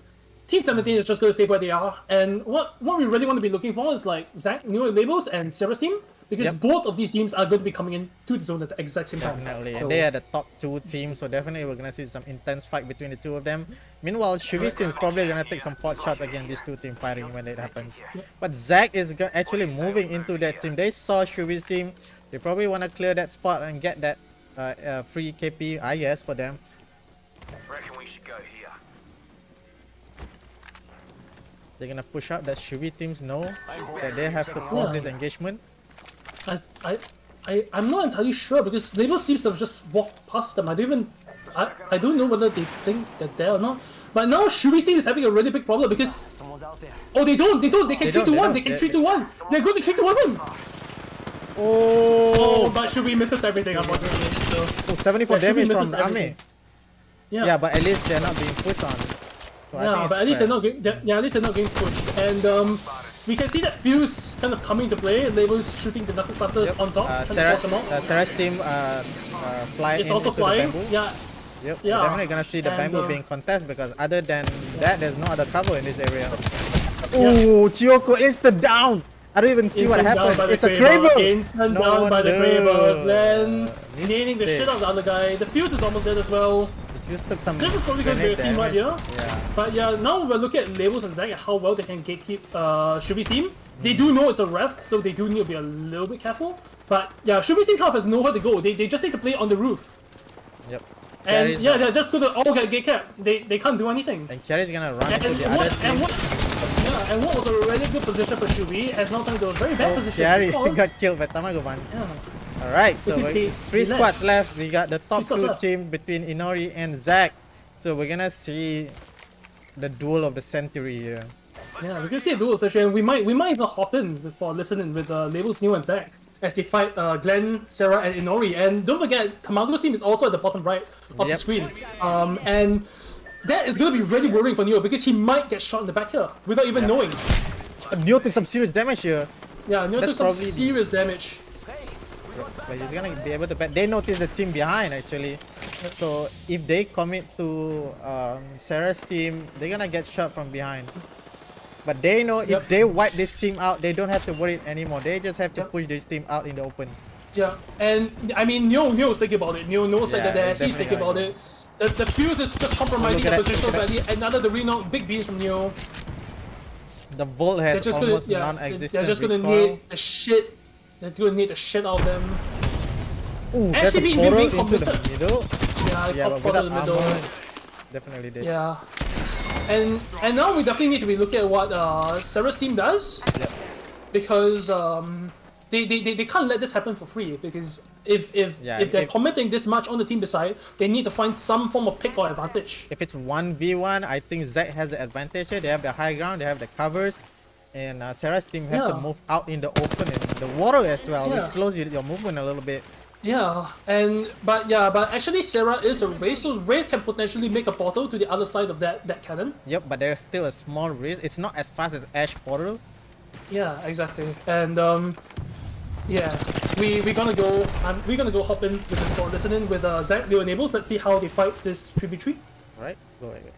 Team 17 is just going to stay where they are. And what we really want to be looking for is like Zach, Nimue Labels, and Sarah's team. Because Yep. both of these teams are going to be coming in to the zone at the exact same time. Definitely, So- and they are the top 2 teams, so definitely we're gonna see some intense fight between the 2 of them. Meanwhile, Shuvi's team is probably gonna take some pot shots against these 2 teams fighting when it happens. But Zach is actually moving into that team. They saw Shuvi's team. They probably want to clear that spot and get that free KP, I guess, for them. Reckon we should go here. They're gonna push up. That Shuvi teams know that they have to force Yeah. this engagement. I'm not entirely sure because Label seems to have just walked past them. I don't know whether they think that they're or not. But now Shuvi's team is having a really big problem because Someone's out there. oh they can They 3 to don't, 1, they they can don't. 3 to 1. They're going to 3 to 1 him. Oh, But Shuvi misses everything unfortunately. So so 74 yeah, Shuvi damage from misses the army. everything. Yeah. yeah. But at least they're not being pushed on. So I think Yeah, it's but at least fair. they're not getting, at least they're not getting pushed. And we can see that Fuse kind of coming to play. Labels shooting the knuckle clusters Yep. on top. trying to force them out. Sarah's team fly It's in also into flying. the bamboo. Yeah. Yep, Yeah. we're definitely gonna see the And, bamboo being contested because other than that, there's no other cover in this area. Yeah. Ooh, Chioko instant down! I don't even see what Instant down by happened. the It's a Kraber. Kraber! Instant No down by the wonder. Kraber. Then Missed nailing the it. shit out of the other guy. The Fuse is almost dead as well. If you took some This is probably going to be a grenade team right damage- here. Yeah. But yeah, now we're looking at Labels and Zach and how well they can gatekeep Shuvi's team. They do know it's a ref, so they do need to be a little bit careful. But yeah, Shuvi's team kind of has nowhere to go. They just need to play on the roof. Yep. And Kiari's yeah, not. they're just gonna all get capped. They can't do anything. And Kiari's gonna run And, into the what, other team. and what was a really good position for Shubi has now turned into a very bad position. Kiari because, got killed by Tamagoban. yeah. Alright, so Because three he squads left. left. We got the top Three squads two left. team between Inori and Zack. So we're gonna see the duel of the century here. Yeah, we can see a dual session. We might even hop in for listening with Labels Nimue and Zack as they fight Glenn, Sarah, and Inori. And don't forget, Tamago's team is also at the bottom right of the Yep. screen. And that is going to be really worrying for Neo because he might get shot in the back here without even knowing. Neo took some serious damage here. Yeah, Neo took That's some probably- serious damage. But he's gonna be able to bet. They notice the team behind actually. So if they commit to Sarah's team, they're gonna get shot from behind. But they know Yep. if they wipe this team out, they don't have to worry anymore. They just have to Yep. push this team out in the open. Yeah, and I mean, Neo's thinking about it. Neo knows Yeah, that he's he's thinking about definitely it. The fuse is just compromising Look the at that, position look at badly. Another the renown big beams from Neo. The Bolt They're has just gonna, almost yeah, non-existent they're just gonna recoil. need the shit. They're gonna need the shit out of them. Ooh, there's a Actually, being portal into the committed. middle. Yeah, Yeah, pop but in without the middle. armor, definitely did. Yeah, and now we definitely need to be looking at what Sarah's team does. Yep. Because they can't let this happen for free. Because if they're committing this much on the team beside, they need to find some form of pick or advantage. If it's 1v1, I think Zack has the advantage here. They have the high ground, they have the covers. And Sarah's team have to Yeah. move out in the open and the water as well, which Yeah. slows your movement a little bit. Yeah, but actually Sarah is a Wraith, so Wraith can potentially make a portal to the other side of that cannon. Yep, but there's still a small risk. It's not as fast as Ash Portal. Yeah, exactly. And yeah, we're gonna go hop in for listening with Zack, Leo enables. Let's see how they fight this 3v3. Alright, go ahead.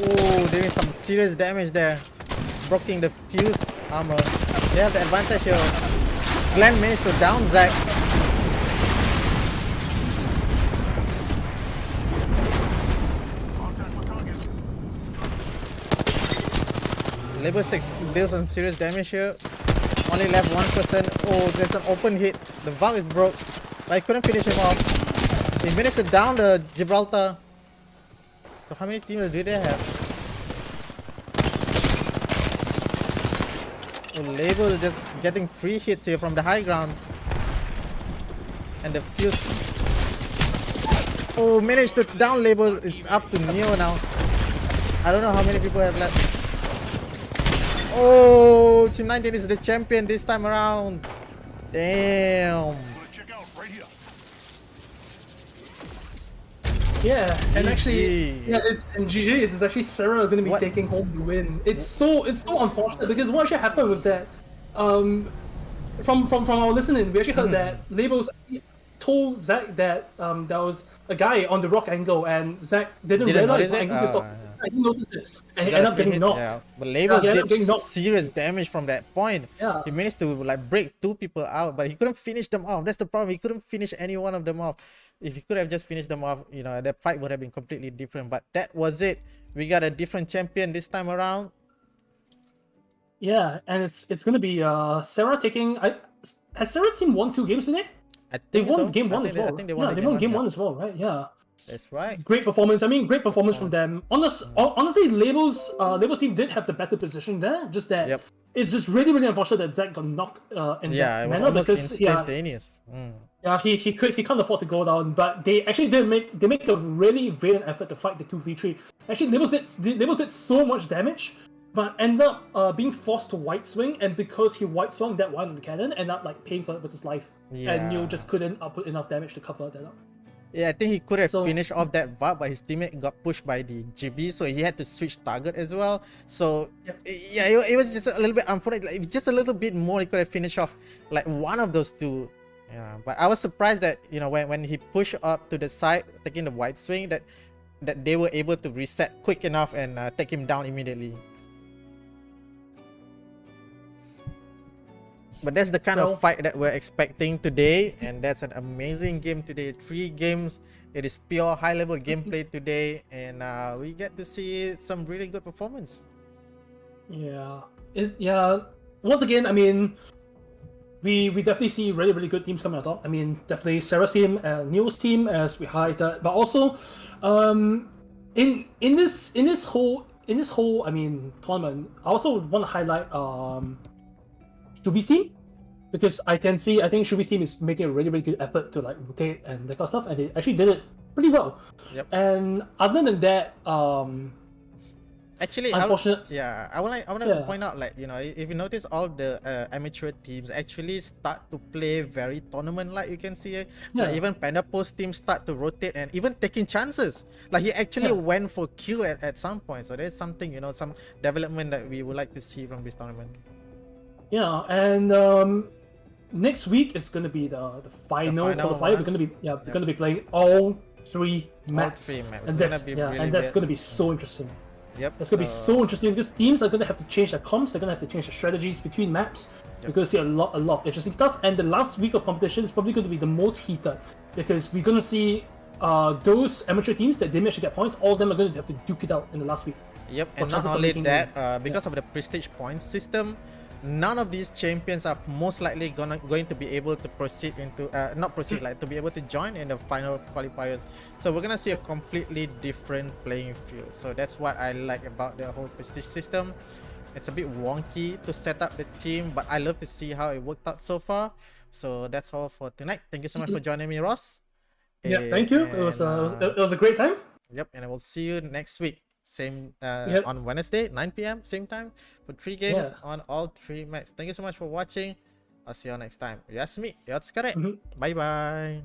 Oh, doing some serious damage there. Blocking the fuse armor. They have the advantage here. Glenn managed to down Zack. Label sticks deals some serious damage here. Only left 1%. Oh, there's an open hit. The valve is broke. But I couldn't finish him off. He managed to down the Gibraltar. So how many teams do they have? Oh, Label just getting free hits here from the high ground. And the fuse. Oh, managed to down Label. It's up to Neo now. I don't know how many people have left. Oh, Team 19 is the champion this time around. Damn. Yeah, and actually, GG. yeah, and GG is actually Sarah going to be What? taking home the win. It's so unfortunate because what actually happened was that, from our listening, we actually heard that Labels told Zack that there was a guy on the rock angle, and Zack didn't realize notice what it? angle he was Oh, talking. He didn't notice it, and he Got ended a up free getting hit, knocked. yeah. But Label he ended up did getting knocked. serious damage from that point. Yeah. He managed to like break two people out, but he couldn't finish them off. That's the problem. He couldn't finish any one of them off. If he could have just finished them off, you know, the fight would have been completely different. But that was it. We got a different champion this time around. Yeah, and it's gonna be Sarah taking. Has Sarah's team won 2 games today? I They think won so. game I one think as they- well. I think they won Yeah, the they won game yeah. one as well, right? Yeah. That's right. Great performance. I mean, great performance from them. Honestly, Labels team did have the better position there. Just that Yep. it's just really unfortunate that Zack got knocked in Yeah, that it was manner almost because instantaneous. he can't afford to go down. But they actually make a really valiant effort to fight the 2v3. Actually, Labels did so much damage, but ended up being forced to white swing, and because he white swung that one on the cannon, ended up like paying for it with his life. Yeah. And Neil just couldn't output enough damage to cover that up. Yeah, I think he could have So- finished off that VAP, but his teammate got pushed by the GB, so he had to switch target as well. So Yep. yeah, it was just a little bit unfortunate. Like, just a little bit more, he could have finished off like one of those two. Yeah, but I was surprised that, you know, when he pushed up to the side, taking the wide swing, that they were able to reset quick enough and take him down immediately. But that's the kind So- of fight that we're expecting today, and that's an amazing game today. 3 games. It is pure high-level gameplay today, and we get to see some really good performance. Yeah. Yeah. Once again, I mean, we definitely see really good teams coming out top. I mean, definitely Sarah's team and Neil's team, as we highlighted, but also, in this whole I mean tournament, I also want to highlight Shubi's team, because I think Shubi's team is making a really good effort to like rotate and that kind of stuff, and they actually did it pretty well. Yep. And other than that, Actually, unfortunate. I would like to Yeah. point out, like, you know, if you notice, all the amateur teams actually start to play very tournament-like. You can see, like, Yeah. even Panda Post team start to rotate and even taking chances. Like, he actually Yeah. went for kill at some point. So there's something, you know, some development that we would like to see from this tournament. Yeah, and next week is gonna be the final final qualifier. one. We're gonna be playing all 3 maps. 3 maps. And It's that's gonna be really and that's good. gonna be so interesting. Yep. That's gonna be so interesting because teams are gonna have to change their comps. They're gonna have to change their strategies between maps. We're gonna see a lot of interesting stuff. And the last week of competition is probably going to be the most heated, because we're gonna see those amateur teams that didn't manage to get points. All of them are gonna have to duke it out in the last week. Yep, for and not chances of only making that, win. because of the prestige points system, none of these champions are most likely going to be able to proceed into not proceed, like, to be able to join in the final qualifiers. So we're gonna see a completely different playing field. So that's what I like about the whole prestige system. It's a bit wonky to set up the team, but I love to see how it worked out so far. So that's all for tonight. Thank you so much for joining me, Ross. Yeah, thank you. It was a great time. Yep, and I will see you next week. Same Yep. on Wednesday, 9 p.m. same time, for 3 games Yeah. on all 3 maps. Thank you so much for watching. I'll see you next time. Yasmi, yotskare. Mhm. Bye bye.